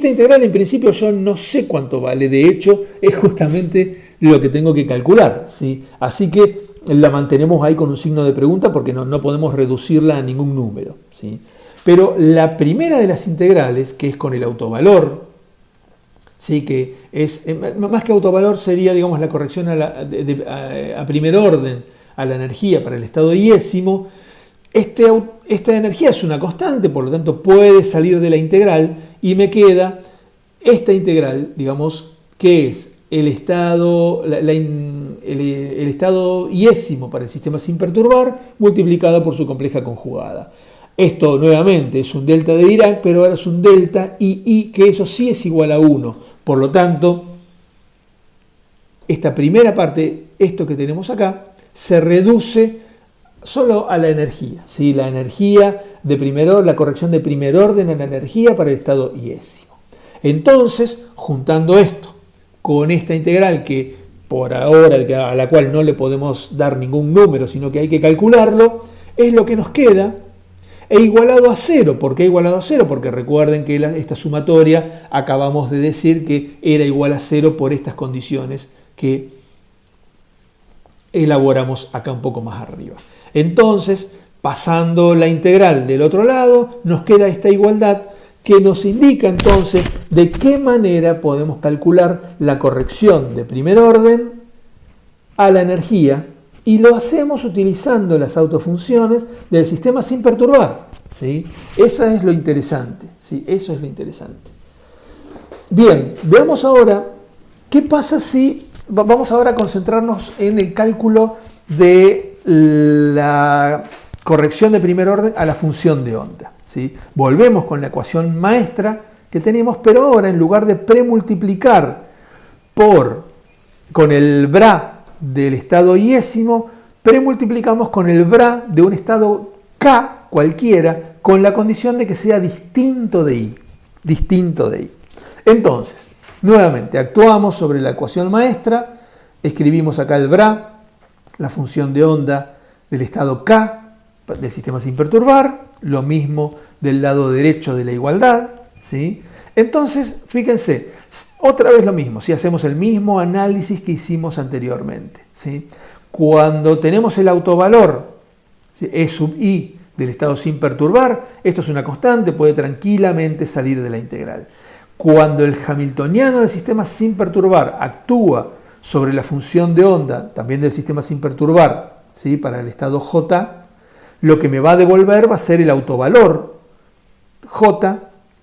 integral en principio yo no sé cuánto vale, de hecho es justamente lo que tengo que calcular, ¿sí? Así que la mantenemos ahí con un signo de pregunta porque no podemos reducirla a ningún número, ¿sí? Pero la primera de las integrales, que es con el autovalor, ¿sí?, que es, más que autovalor sería, digamos, la corrección a primer orden a la energía para el estado iésimo. Esta energía es una constante, por lo tanto puede salir de la integral y me queda esta integral, digamos, que es el estado iésimo para el sistema sin perturbar multiplicado por su compleja conjugada. Esto nuevamente es un delta de Dirac, pero ahora es un delta II, que eso sí es igual a 1. Por lo tanto, esta primera parte, esto que tenemos acá, se reduce solo a la energía, ¿sí? La energía de la corrección de primer orden a la energía para el estado iésimo. Entonces, juntando esto con esta integral que por ahora a la cual no le podemos dar ningún número, sino que hay que calcularlo, es lo que nos queda, e igualado a 0. ¿Por qué igualado a 0? Porque recuerden que esta sumatoria acabamos de decir que era igual a 0 por estas condiciones que elaboramos acá un poco más arriba. Entonces, pasando la integral del otro lado, nos queda esta igualdad que nos indica entonces de qué manera podemos calcular la corrección de primer orden a la energía, y lo hacemos utilizando las autofunciones del sistema sin perturbar, ¿sí? Eso es lo interesante, ¿sí? Eso es lo interesante. Bien, veamos ahora qué pasa si... Vamos ahora a concentrarnos en el cálculo de la corrección de primer orden a la función de onda, ¿sí? Volvemos con la ecuación maestra que tenemos, pero ahora en lugar de premultiplicar con el bra del estado iésimo, premultiplicamos con el bra de un estado K cualquiera, con la condición de que sea distinto de I. Entonces, nuevamente, actuamos sobre la ecuación maestra, escribimos acá el bra, la función de onda del estado K del sistema sin perturbar, lo mismo del lado derecho de la igualdad, ¿sí? Entonces, fíjense, otra vez lo mismo, si hacemos el mismo análisis que hicimos anteriormente, ¿sí? Cuando tenemos el autovalor, ¿sí?, E sub I del estado sin perturbar, esto es una constante, puede tranquilamente salir de la integral. Cuando el hamiltoniano del sistema sin perturbar actúa sobre la función de onda, también del sistema sin perturbar, ¿sí?, para el estado J, lo que me va a devolver va a ser el autovalor J,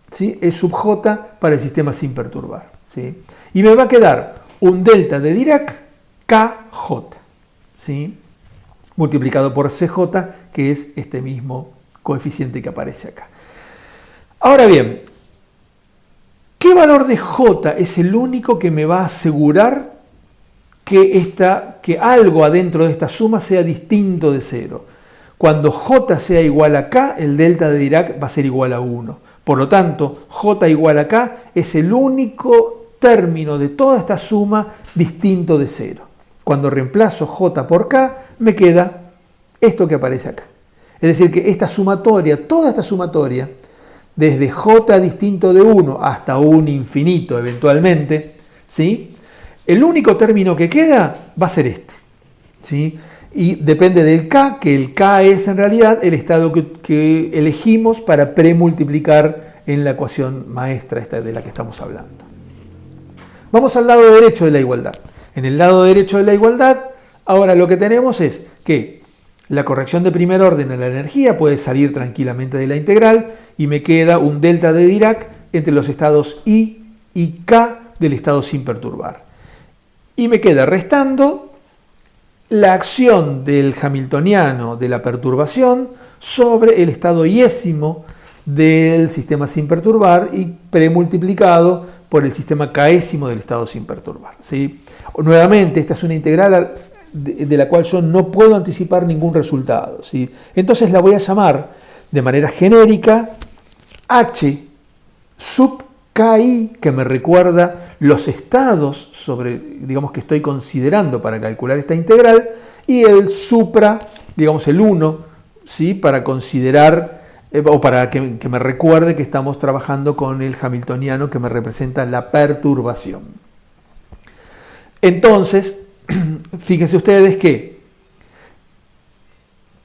¿sí?, E sub J para el sistema sin perturbar, ¿sí? Y me va a quedar un delta de Dirac KJ, ¿sí?, multiplicado por CJ, que es este mismo coeficiente que aparece acá. Ahora bien, ¿qué valor de J es el único que me va a asegurar que algo adentro de esta suma sea distinto de 0? Cuando J sea igual a K, el delta de Dirac va a ser igual a 1. Por lo tanto, J igual a K es el único término de toda esta suma distinto de 0. Cuando reemplazo J por K, me queda esto que aparece acá. Es decir, que esta sumatoria, toda esta sumatoria, desde J distinto de 1 hasta un infinito eventualmente, ¿sí?, el único término que queda va a ser este, ¿sí? Y depende del K, que el K es en realidad el estado que elegimos para premultiplicar en la ecuación maestra esta de la que estamos hablando. Vamos al lado derecho de la igualdad. En el lado derecho de la igualdad, ahora lo que tenemos es que la corrección de primer orden a la energía puede salir tranquilamente de la integral y me queda un delta de Dirac entre los estados I y K del estado sin perturbar. Y me queda restando la acción del hamiltoniano de la perturbación sobre el estado iésimo del sistema sin perturbar y premultiplicado por el sistema késimo del estado sin perturbar, ¿sí? Nuevamente, esta es una integral de la cual yo no puedo anticipar ningún resultado, ¿sí? Entonces la voy a llamar de manera genérica H sub KI, que me recuerda los estados sobre, digamos, que estoy considerando para calcular esta integral, y el supra, digamos, el 1, ¿sí? Para considerar o para que me recuerde que estamos trabajando con el hamiltoniano que me representa la perturbación. Entonces, fíjense ustedes que,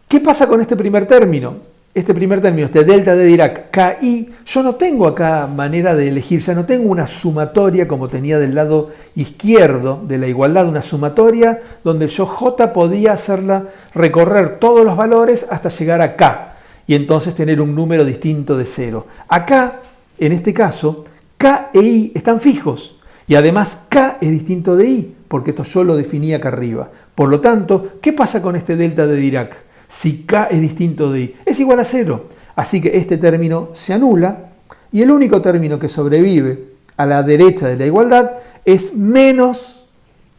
¿qué pasa con este primer término? Este primer término, este delta de Dirac, KI, yo no tengo acá manera de elegir, o sea, no tengo una sumatoria como tenía del lado izquierdo de la igualdad, una sumatoria donde yo J podía hacerla recorrer todos los valores hasta llegar a K y entonces tener un número distinto de 0. Acá, en este caso, K e I están fijos y además K es distinto de I, porque esto yo lo definí acá arriba. Por lo tanto, ¿qué pasa con este delta de Dirac? Si K es distinto de I, es igual a 0. Así que este término se anula y el único término que sobrevive a la derecha de la igualdad es menos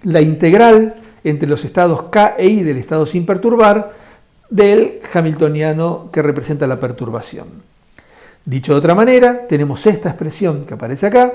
la integral entre los estados K e I del estado sin perturbar del hamiltoniano que representa la perturbación. Dicho de otra manera, tenemos esta expresión que aparece acá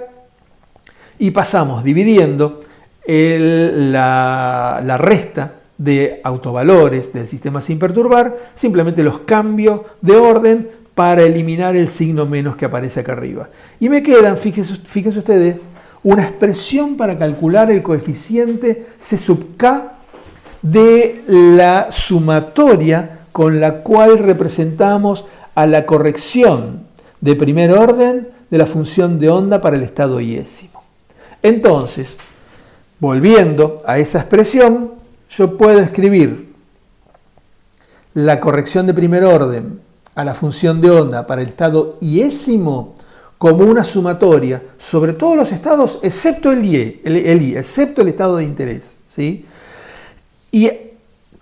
y pasamos dividiendo la resta de autovalores del sistema sin perturbar, simplemente los cambio de orden para eliminar el signo menos que aparece acá arriba. Y me quedan, fíjense ustedes, una expresión para calcular el coeficiente C sub K de la sumatoria con la cual representamos a la corrección de primer orden de la función de onda para el estado iésimo. Entonces, volviendo a esa expresión, yo puedo escribir la corrección de primer orden a la función de onda para el estado iésimo como una sumatoria sobre todos los estados excepto el I, excepto el estado de interés, ¿sí? ¿Y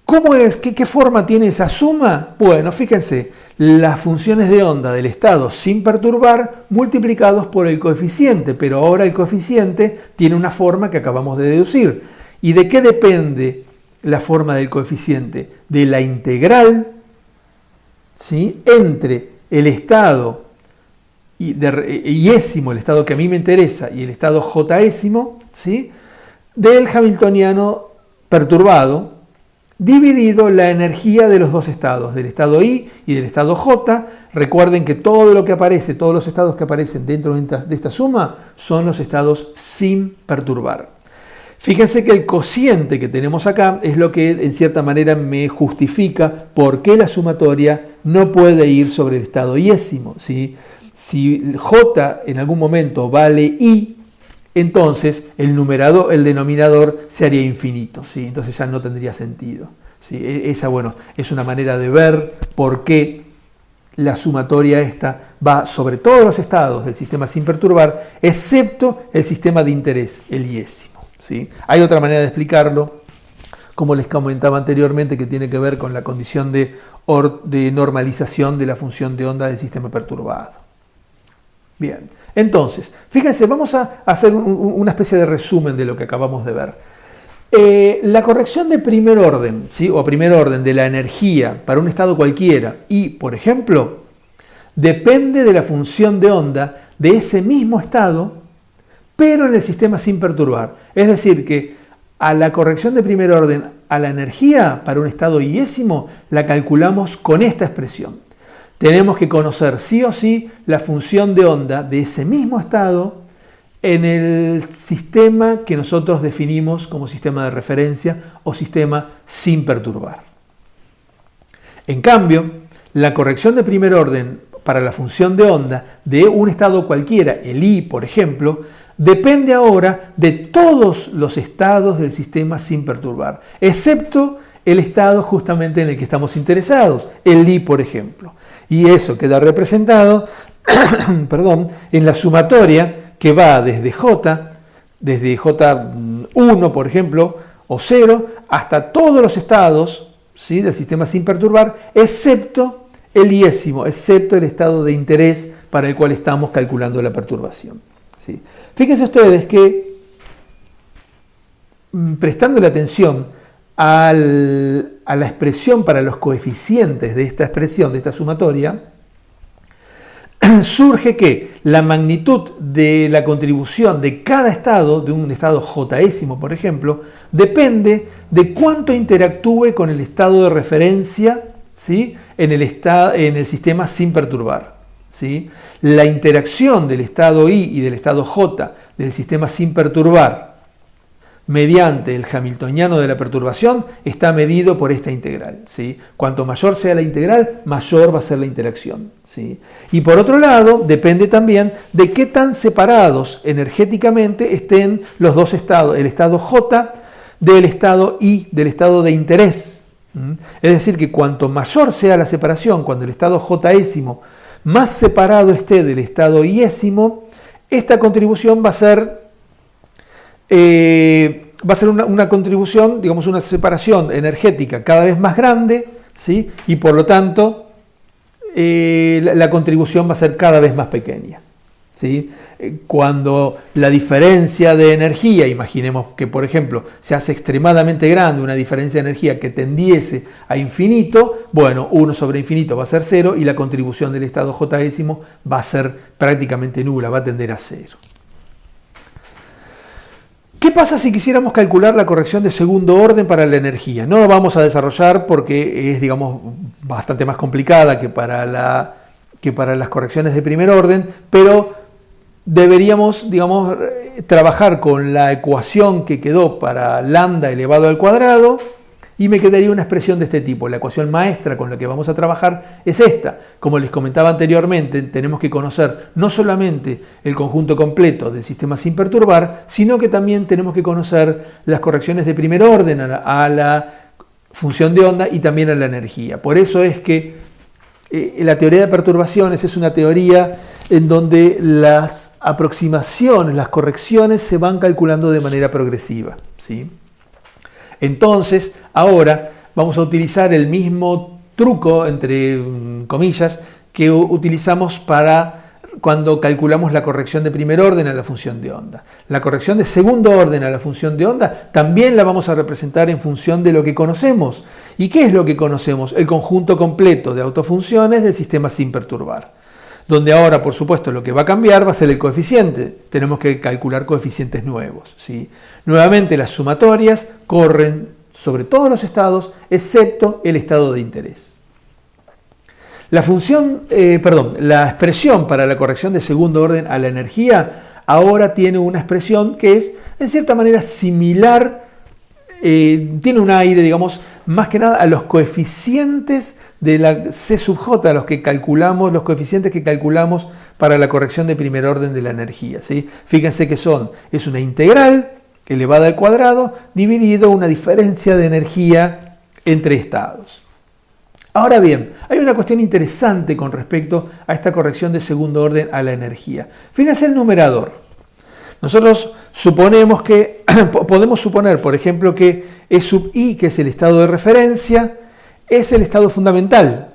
cómo es? ¿Qué forma tiene esa suma? Bueno, fíjense, las funciones de onda del estado sin perturbar multiplicados por el coeficiente, pero ahora el coeficiente tiene una forma que acabamos de deducir. ¿Y de qué depende la forma del coeficiente? De la integral, ¿sí?, entre el estado iésimo, el estado que a mí me interesa, y el estado jésimo, ¿sí?, del hamiltoniano perturbado, dividido la energía de los dos estados, del estado I y del estado J. Recuerden que todo lo que aparece, todos los estados que aparecen dentro de esta suma son los estados sin perturbar. Fíjense que el cociente que tenemos acá es lo que en cierta manera me justifica por qué la sumatoria no puede ir sobre el estado iésimo, ¿sí? Si J en algún momento vale I, entonces el denominador se haría infinito, ¿sí? Entonces ya no tendría sentido, ¿sí? Esa, bueno, es una manera de ver por qué la sumatoria esta va sobre todos los estados del sistema sin perturbar, excepto el sistema de interés, el iésimo, ¿sí? Hay otra manera de explicarlo, como les comentaba anteriormente, que tiene que ver con la condición de normalización de la función de onda del sistema perturbado. Bien, entonces, fíjense, vamos a hacer una especie de resumen de lo que acabamos de ver. La corrección de primer orden, ¿sí?, o primer orden de la energía para un estado cualquiera y, por ejemplo, depende de la función de onda de ese mismo estado, pero en el sistema sin perturbar. Es decir, que a la corrección de primer orden a la energía para un estado iésimo la calculamos con esta expresión. Tenemos que conocer sí o sí la función de onda de ese mismo estado en el sistema que nosotros definimos como sistema de referencia o sistema sin perturbar. En cambio, la corrección de primer orden para la función de onda de un estado cualquiera, el I, por ejemplo, depende ahora de todos los estados del sistema sin perturbar, excepto el estado justamente en el que estamos interesados, el I, por ejemplo. Y eso queda representado en la sumatoria que va desde J1, por ejemplo, o 0 hasta todos los estados, ¿sí?, del sistema sin perturbar, excepto el iésimo, excepto el estado de interés para el cual estamos calculando la perturbación. ¿Sí? Fíjense ustedes que, prestándole atención a la expresión para los coeficientes de esta expresión, de esta sumatoria, surge que la magnitud de la contribución de cada estado, de un estado jésimo, por ejemplo, depende de cuánto interactúe con el estado de referencia, ¿sí?, en el sistema sin perturbar. ¿Sí? La interacción del estado I y del estado J del sistema sin perturbar mediante el hamiltoniano de la perturbación está medido por esta integral. ¿Sí? Cuanto mayor sea la integral, mayor va a ser la interacción. ¿Sí? Y por otro lado, depende también de qué tan separados energéticamente estén los dos estados, el estado J del estado I, del estado de interés. Es decir, que cuanto mayor sea la separación, cuando el estado jésimo más separado esté del estado iésimo, esta contribución va a ser una contribución, digamos, una separación energética cada vez más grande, ¿sí? Y por lo tanto la contribución va a ser cada vez más pequeña. ¿Sí? Cuando la diferencia de energía, imaginemos que por ejemplo se hace extremadamente grande, una diferencia de energía que tendiese a infinito, bueno, 1 sobre infinito va a ser 0 y la contribución del estado jésimo va a ser prácticamente nula, va a tender a 0. ¿Qué pasa si quisiéramos calcular la corrección de segundo orden para la energía? No lo vamos a desarrollar porque es, digamos, bastante más complicada que para las correcciones de primer orden, pero deberíamos, digamos, trabajar con la ecuación que quedó para lambda elevado al cuadrado y me quedaría una expresión de este tipo. La ecuación maestra con la que vamos a trabajar es esta. Como les comentaba anteriormente, tenemos que conocer no solamente el conjunto completo del sistema sin perturbar, sino que también tenemos que conocer las correcciones de primer orden a la función de onda y también a la energía. Por eso es que la teoría de perturbaciones es una teoría en donde las aproximaciones, las correcciones se van calculando de manera progresiva. ¿Sí? Entonces, ahora vamos a utilizar el mismo truco, entre comillas, que utilizamos para cuando calculamos la corrección de primer orden a la función de onda. La corrección de segundo orden a la función de onda también la vamos a representar en función de lo que conocemos. ¿Y qué es lo que conocemos? El conjunto completo de autofunciones del sistema sin perturbar. Donde ahora, por supuesto, lo que va a cambiar va a ser el coeficiente. Tenemos que calcular coeficientes nuevos. ¿Sí? Nuevamente, las sumatorias corren sobre todos los estados, excepto el estado de interés. La expresión para la corrección de segundo orden a la energía ahora tiene una expresión que es, en cierta manera, similar, tiene un aire, digamos, más que nada a los coeficientes de la C sub J, los coeficientes que calculamos para la corrección de primer orden de la energía. ¿Sí? Fíjense que es una integral elevada al cuadrado dividido una diferencia de energía entre estados. Ahora bien, hay una cuestión interesante con respecto a esta corrección de segundo orden a la energía. Fíjense el numerador. Nosotros podemos suponer, por ejemplo, que E sub I, que es el estado de referencia, es el estado fundamental.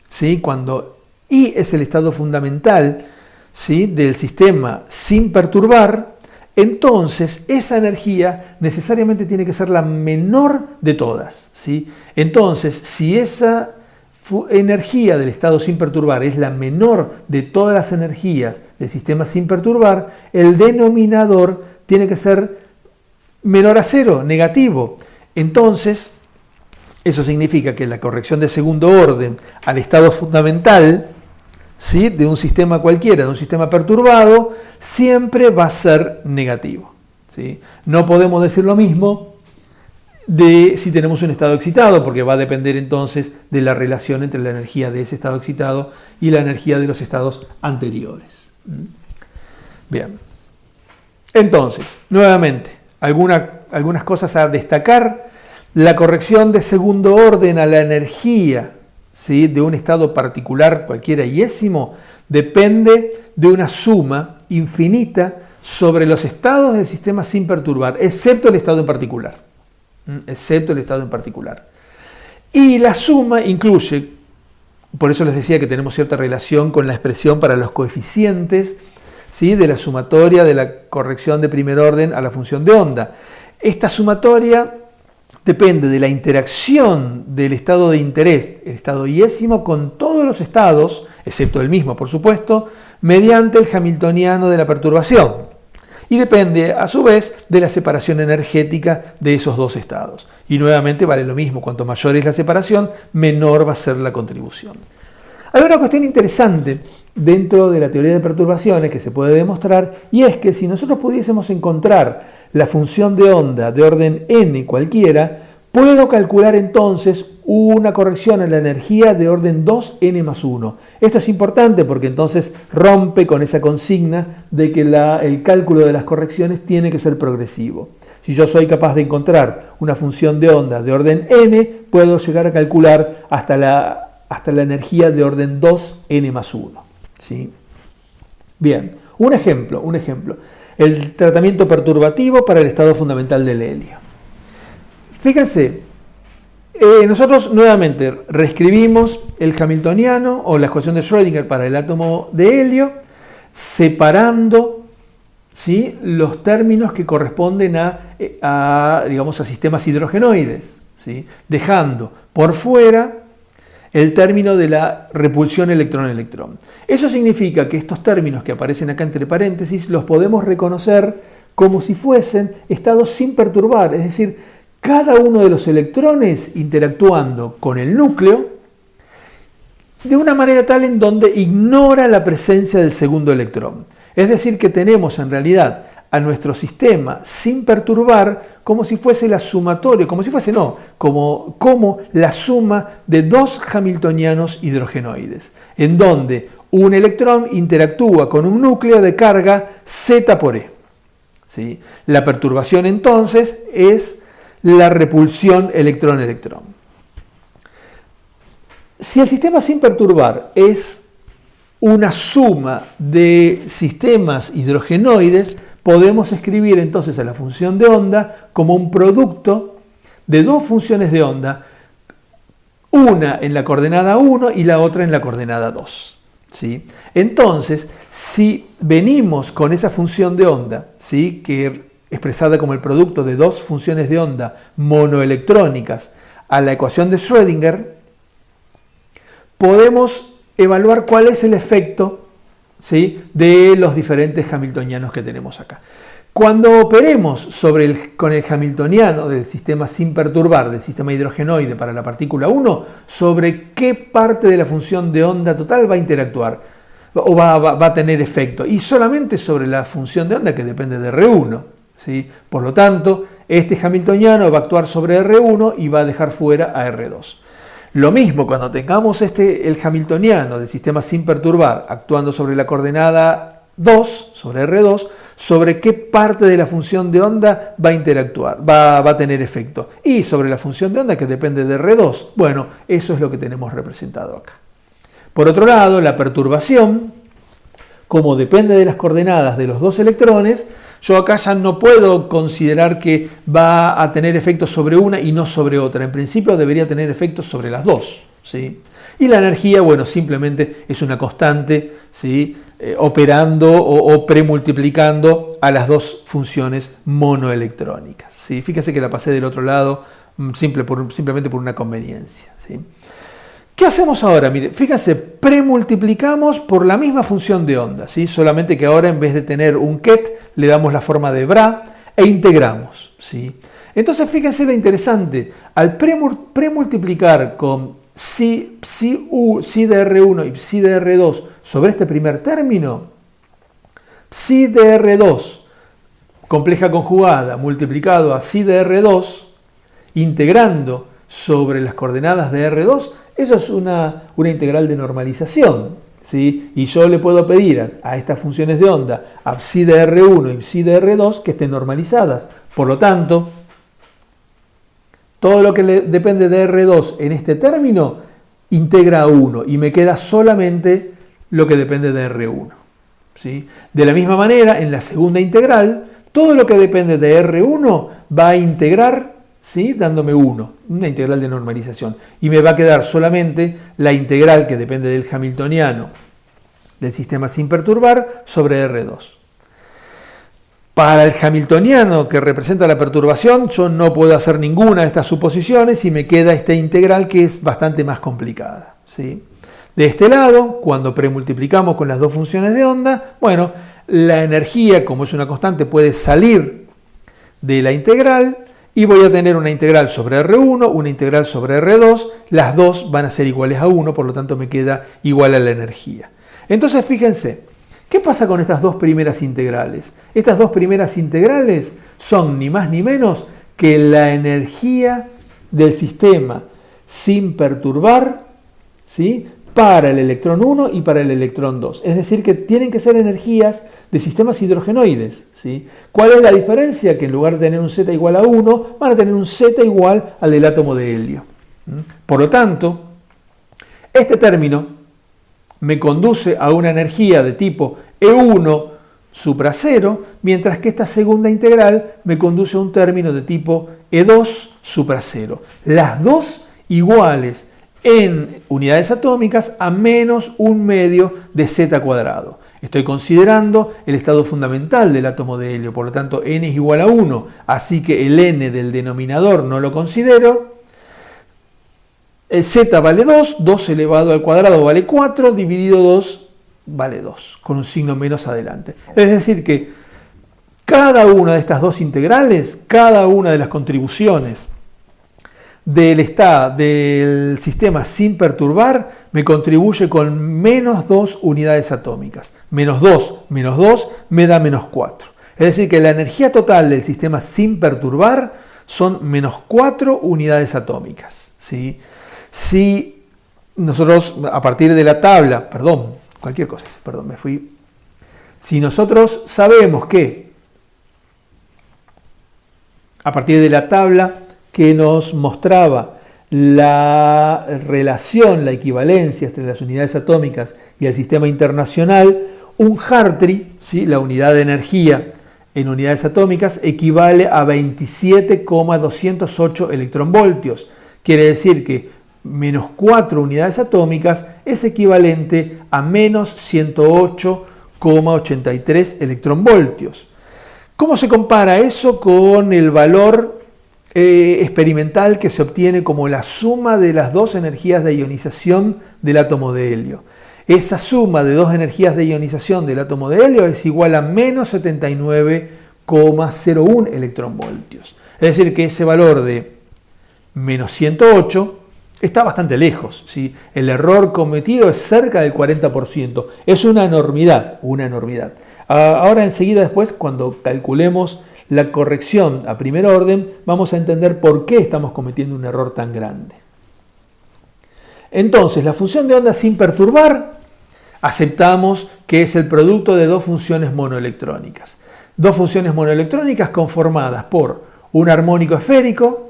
¿Sí? Cuando I es el estado fundamental, ¿sí?, del sistema sin perturbar, entonces esa energía necesariamente tiene que ser la menor de todas. ¿Sí? Entonces, si esa energía del estado sin perturbar es la menor de todas las energías del sistema sin perturbar, el denominador tiene que ser menor a 0, negativo. Entonces, eso significa que la corrección de segundo orden al estado fundamental, ¿sí?, de un sistema cualquiera, de un sistema perturbado, siempre va a ser negativo. ¿Sí? No podemos decir lo mismo de si tenemos un estado excitado, porque va a depender entonces de la relación entre la energía de ese estado excitado y la energía de los estados anteriores. Bien. Entonces, nuevamente, algunas cosas a destacar. La corrección de segundo orden a la energía, ¿sí?, de un estado particular, cualquiera iésimo, depende de una suma infinita sobre los estados del sistema sin perturbar, excepto el estado en particular. excepto el estado en particular. Y la suma incluye, por eso les decía que tenemos cierta relación con la expresión para los coeficientes, ¿sí?, de la sumatoria de la corrección de primer orden a la función de onda. Esta sumatoria depende de la interacción del estado de interés, el estado yésimo, con todos los estados, excepto el mismo, por supuesto, mediante el hamiltoniano de la perturbación. Y depende, a su vez, de la separación energética de esos dos estados. Y nuevamente vale lo mismo, cuanto mayor es la separación, menor va a ser la contribución. Hay una cuestión interesante dentro de la teoría de perturbaciones que se puede demostrar, y es que si nosotros pudiésemos encontrar la función de onda de orden n cualquiera, puedo calcular entonces una corrección a la energía de orden 2n más 1. Esto es importante porque entonces rompe con esa consigna de que el cálculo de las correcciones tiene que ser progresivo. Si yo soy capaz de encontrar una función de onda de orden n, puedo llegar a calcular hasta la energía de orden 2n más 1. ¿Sí? Bien, un ejemplo. El tratamiento perturbativo para el estado fundamental del helio. Fíjense, nosotros nuevamente reescribimos el hamiltoniano o la ecuación de Schrödinger para el átomo de helio, separando, ¿sí?, los términos que corresponden a sistemas hidrogenoides, ¿sí?, dejando por fuera el término de la repulsión electrón-electrón. Eso significa que estos términos que aparecen acá entre paréntesis los podemos reconocer como si fuesen estados sin perturbar, es decir, cada uno de los electrones interactuando con el núcleo de una manera tal en donde ignora la presencia del segundo electrón. Es decir, que tenemos en realidad a nuestro sistema sin perturbar como si fuese la sumatoria, como la suma de dos hamiltonianos hidrogenoides, en donde un electrón interactúa con un núcleo de carga Z por E. ¿Sí? La perturbación entonces es la repulsión electrón-electrón. Si el sistema sin perturbar es una suma de sistemas hidrogenoides, podemos escribir entonces a la función de onda como un producto de dos funciones de onda, una en la coordenada 1 y la otra en la coordenada 2. ¿Sí? Entonces, si venimos con esa función de onda, ¿sí?, que expresada como el producto de dos funciones de onda monoelectrónicas a la ecuación de Schrödinger, podemos evaluar cuál es el efecto, ¿sí?, de los diferentes hamiltonianos que tenemos acá. Cuando operemos con el hamiltoniano del sistema sin perturbar, del sistema hidrogenoide para la partícula 1, sobre qué parte de la función de onda total va a interactuar o va a tener efecto, y solamente sobre la función de onda que depende de R1. ¿Sí? Por lo tanto, este hamiltoniano va a actuar sobre R1 y va a dejar fuera a R2. Lo mismo cuando tengamos el hamiltoniano del sistema sin perturbar actuando sobre la coordenada 2, sobre R2, sobre qué parte de la función de onda va a interactuar, va a tener efecto. Y sobre la función de onda que depende de R2, bueno, eso es lo que tenemos representado acá. Por otro lado, la perturbación, como depende de las coordenadas de los dos electrones, yo acá ya no puedo considerar que va a tener efectos sobre una y no sobre otra. En principio debería tener efectos sobre las dos. ¿Sí? Y la energía, bueno, simplemente es una constante, ¿sí?, operando o premultiplicando a las dos funciones monoelectrónicas. ¿Sí? Fíjense que la pasé del otro lado simplemente por una conveniencia. ¿Sí? ¿Qué hacemos ahora? Mire, fíjense, premultiplicamos por la misma función de onda, ¿sí? Solamente que ahora en vez de tener un ket, le damos la forma de bra e integramos. ¿Sí? Entonces fíjense lo interesante, al premultiplicar con psi de R1 y psi de R2 sobre este primer término, psi de R2 compleja conjugada multiplicado a psi de R2, integrando sobre las coordenadas de R2, eso es una integral de normalización, ¿sí? Y yo le puedo pedir a estas funciones de onda, a psi de R1 y psi de R2, que estén normalizadas. Por lo tanto, todo lo que depende de R2 en este término integra a 1 y me queda solamente lo que depende de R1. ¿Sí? De la misma manera, en la segunda integral, todo lo que depende de R1 va a integrar, ¿sí? Dándome 1, una integral de normalización. Y me va a quedar solamente la integral que depende del hamiltoniano del sistema sin perturbar sobre R2. Para el hamiltoniano que representa la perturbación, yo no puedo hacer ninguna de estas suposiciones y me queda esta integral que es bastante más complicada, ¿sí? De este lado, cuando premultiplicamos con las dos funciones de onda, bueno, la energía, como es una constante, puede salir de la integral y voy a tener una integral sobre R1, una integral sobre R2, las dos van a ser iguales a 1, por lo tanto me queda igual a la energía. Entonces, fíjense, ¿qué pasa con estas dos primeras integrales? Estas dos primeras integrales son ni más ni menos que la energía del sistema sin perturbar, ¿sí?, para el electrón 1 y para el electrón 2. Es decir, que tienen que ser energías de sistemas hidrogenoides, ¿sí? ¿Cuál es la diferencia? Que en lugar de tener un Z igual a 1, van a tener un Z igual al del átomo de helio. Por lo tanto, este término me conduce a una energía de tipo E1 supra 0, mientras que esta segunda integral me conduce a un término de tipo E2 supra 0. Las dos iguales en unidades atómicas a menos 1/2 de z cuadrado. Estoy considerando el estado fundamental del átomo de helio, por lo tanto n es igual a 1, así que el n del denominador no lo considero. El z vale 2, 2 elevado al cuadrado vale 4, dividido 2 vale 2, con un signo menos adelante. Es decir que cada una de estas dos integrales, cada una de las contribuciones del sistema sin perturbar, me contribuye con menos 2 unidades atómicas. Menos 2 me da menos 4. Es decir que la energía total del sistema sin perturbar son menos 4 unidades atómicas, ¿sí? Si nosotros, a partir de la tabla, Si nosotros sabemos que, a partir de la tabla que nos mostraba la relación, la equivalencia entre las unidades atómicas y el sistema internacional, un Hartree, ¿sí?, la unidad de energía en unidades atómicas, equivale a 27,208 electronvoltios. Quiere decir que menos 4 unidades atómicas es equivalente a menos 108,83 electronvoltios. ¿Cómo se compara eso con el valor experimental que se obtiene como la suma de las dos energías de ionización del átomo de helio? Esa suma de dos energías de ionización del átomo de helio es igual a menos 79,01 electronvoltios. Es decir, que ese valor de menos 108 está bastante lejos, ¿sí? El error cometido es cerca del 40%. Es una enormidad, una enormidad. Ahora enseguida después, cuando calculemos la corrección a primer orden, vamos a entender por qué estamos cometiendo un error tan grande. Entonces, la función de onda sin perturbar, aceptamos que es el producto de dos funciones monoelectrónicas. Dos funciones monoelectrónicas conformadas por un armónico esférico,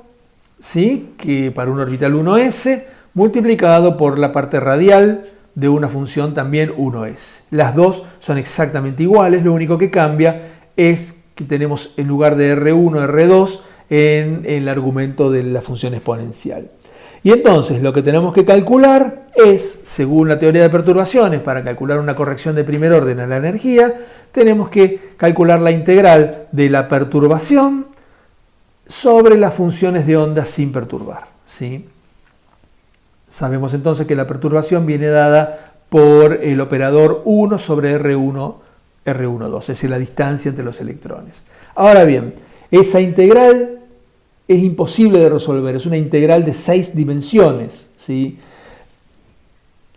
¿sí?, que para un orbital 1s, multiplicado por la parte radial de una función también 1s. Las dos son exactamente iguales, lo único que cambia es que tenemos en lugar de R1, R2 en el argumento de la función exponencial. Y entonces lo que tenemos que calcular es, según la teoría de perturbaciones, para calcular una corrección de primer orden a la energía, tenemos que calcular la integral de la perturbación sobre las funciones de onda sin perturbar, ¿sí? Sabemos entonces que la perturbación viene dada por el operador 1 sobre R1, R12, es decir, la distancia entre los electrones. Ahora bien, esa integral es imposible de resolver, es una integral de 6 dimensiones, ¿sí?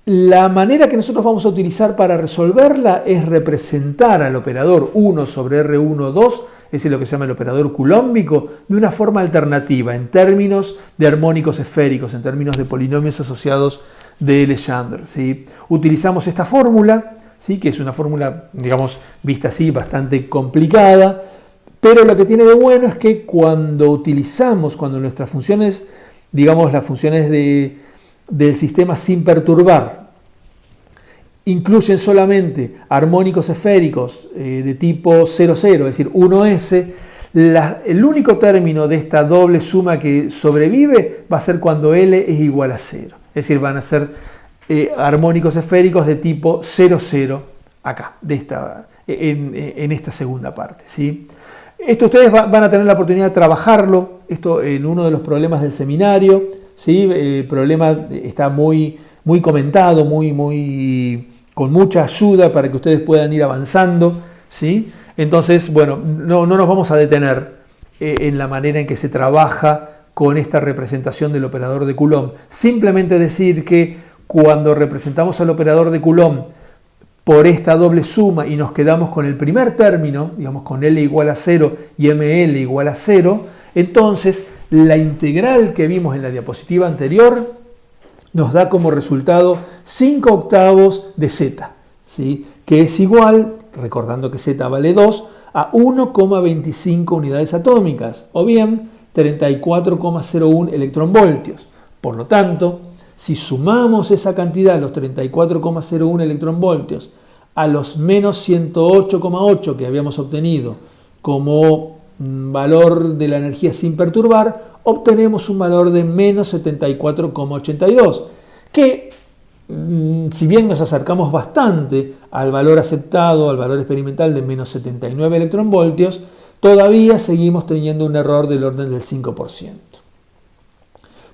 La manera que nosotros vamos a utilizar para resolverla es representar al operador 1 sobre R12, es lo que se llama el operador culombico, de una forma alternativa, en términos de armónicos esféricos, en términos de polinomios asociados de Legendre, ¿sí? Utilizamos esta fórmula, ¿sí?, que es una fórmula, digamos, vista así, bastante complicada, pero lo que tiene de bueno es que cuando nuestras funciones, digamos, las funciones del sistema sin perturbar, incluyen solamente armónicos esféricos de tipo 0,0, es decir, 1s, El único término de esta doble suma que sobrevive va a ser cuando L es igual a 0. Es decir, van a ser armónicos esféricos de tipo 0, 0 acá, en esta segunda parte, ¿sí? Esto ustedes van a tener la oportunidad de trabajarlo, esto en uno de los problemas del seminario, ¿sí? El problema está muy comentado, con mucha ayuda para que ustedes puedan ir avanzando, ¿sí? Entonces, bueno, no nos vamos a detener en la manera en que se trabaja con esta representación del operador de Coulomb. Simplemente decir que cuando representamos al operador de Coulomb por esta doble suma y nos quedamos con el primer término, digamos con L igual a 0 y ML igual a 0, entonces la integral que vimos en la diapositiva anterior nos da como resultado 5 octavos de Z, ¿sí? Que es igual, recordando que Z vale 2, a 1,25 unidades atómicas, o bien 34,01 electronvoltios. Por lo tanto, si sumamos esa cantidad, los 34,01 electronvoltios, a los menos 108,8 que habíamos obtenido como valor de la energía sin perturbar, obtenemos un valor de menos 74,82, que si bien nos acercamos bastante al valor aceptado, al valor experimental de menos 79 electronvoltios, todavía seguimos teniendo un error del orden del 5%.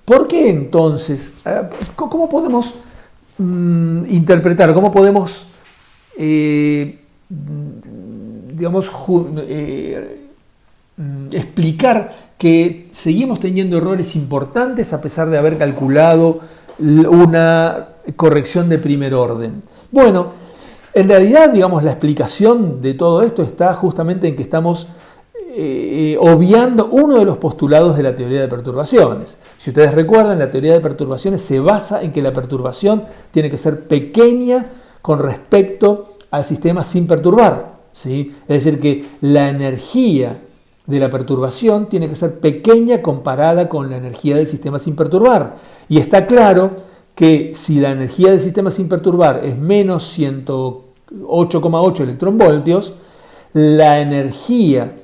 ¿Por qué entonces? ¿Cómo podemos interpretar? ¿Cómo podemos, explicar que seguimos teniendo errores importantes a pesar de haber calculado una corrección de primer orden? Bueno, en realidad, la explicación de todo esto está justamente en que estamos obviando uno de los postulados de la teoría de perturbaciones. Si ustedes recuerdan, la teoría de perturbaciones se basa en que la perturbación tiene que ser pequeña con respecto al sistema sin perturbar, ¿sí? Es decir, que la energía de la perturbación tiene que ser pequeña comparada con la energía del sistema sin perturbar. Y está claro que si la energía del sistema sin perturbar es menos 108,8 electronvoltios, la energía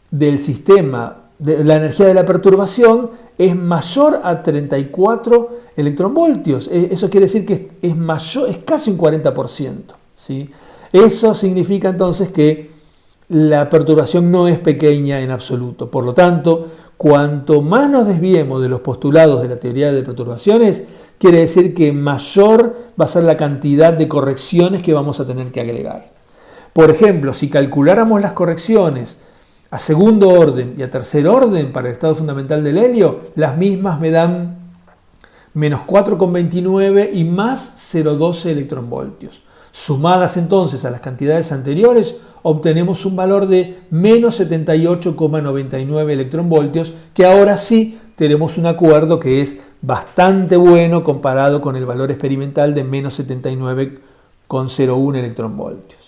del sistema, la energía de la perturbación es mayor a 34 electronvoltios. Eso quiere decir que es mayor, es casi un 40%, ¿sí? Eso significa entonces que la perturbación no es pequeña en absoluto. Por lo tanto, cuanto más nos desviemos de los postulados de la teoría de perturbaciones, quiere decir que mayor va a ser la cantidad de correcciones que vamos a tener que agregar. Por ejemplo, si calculáramos las correcciones a segundo orden y a tercer orden para el estado fundamental del helio, las mismas me dan menos 4,29 y más 0,12 electronvoltios. Sumadas entonces a las cantidades anteriores, obtenemos un valor de menos 78,99 electronvoltios, que ahora sí tenemos un acuerdo que es bastante bueno comparado con el valor experimental de menos 79,01 electronvoltios.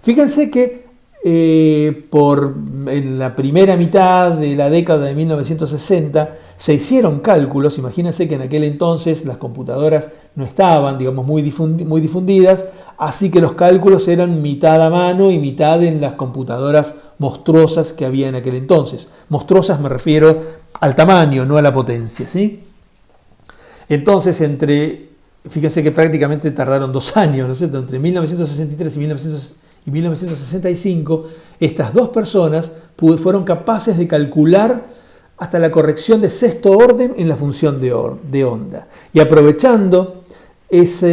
Fíjense que en la primera mitad de la década de 1960 se hicieron cálculos. Imagínense que en aquel entonces las computadoras no estaban, muy difundidas, así que los cálculos eran mitad a mano y mitad en las computadoras monstruosas que había en aquel entonces. Monstruosas me refiero al tamaño, no a la potencia, ¿sí? Entonces, fíjense que prácticamente tardaron 2 años, ¿no es cierto? Entre 1963 y 1965, estas dos personas fueron capaces de calcular hasta la corrección de sexto orden en la función de onda. Y aprovechando esa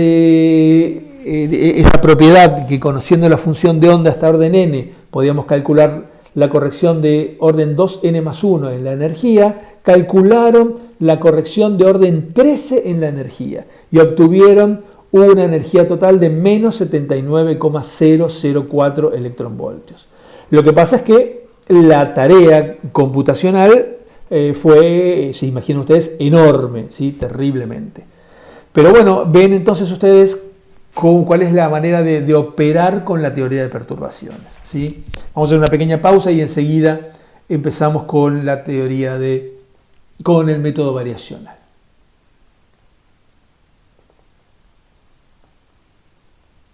propiedad que, conociendo la función de onda hasta orden n, podíamos calcular la corrección de orden 2n más 1 en la energía, calcularon la corrección de orden 13 en la energía y obtuvieron una energía total de menos 79,004 electronvoltios. Lo que pasa es que la tarea computacional fue, se imaginan ustedes, enorme, ¿sí? Terriblemente. Pero bueno, ven entonces ustedes cuál es la manera de operar con la teoría de perturbaciones, ¿sí? Vamos a hacer una pequeña pausa y enseguida empezamos con la teoría con el método variacional.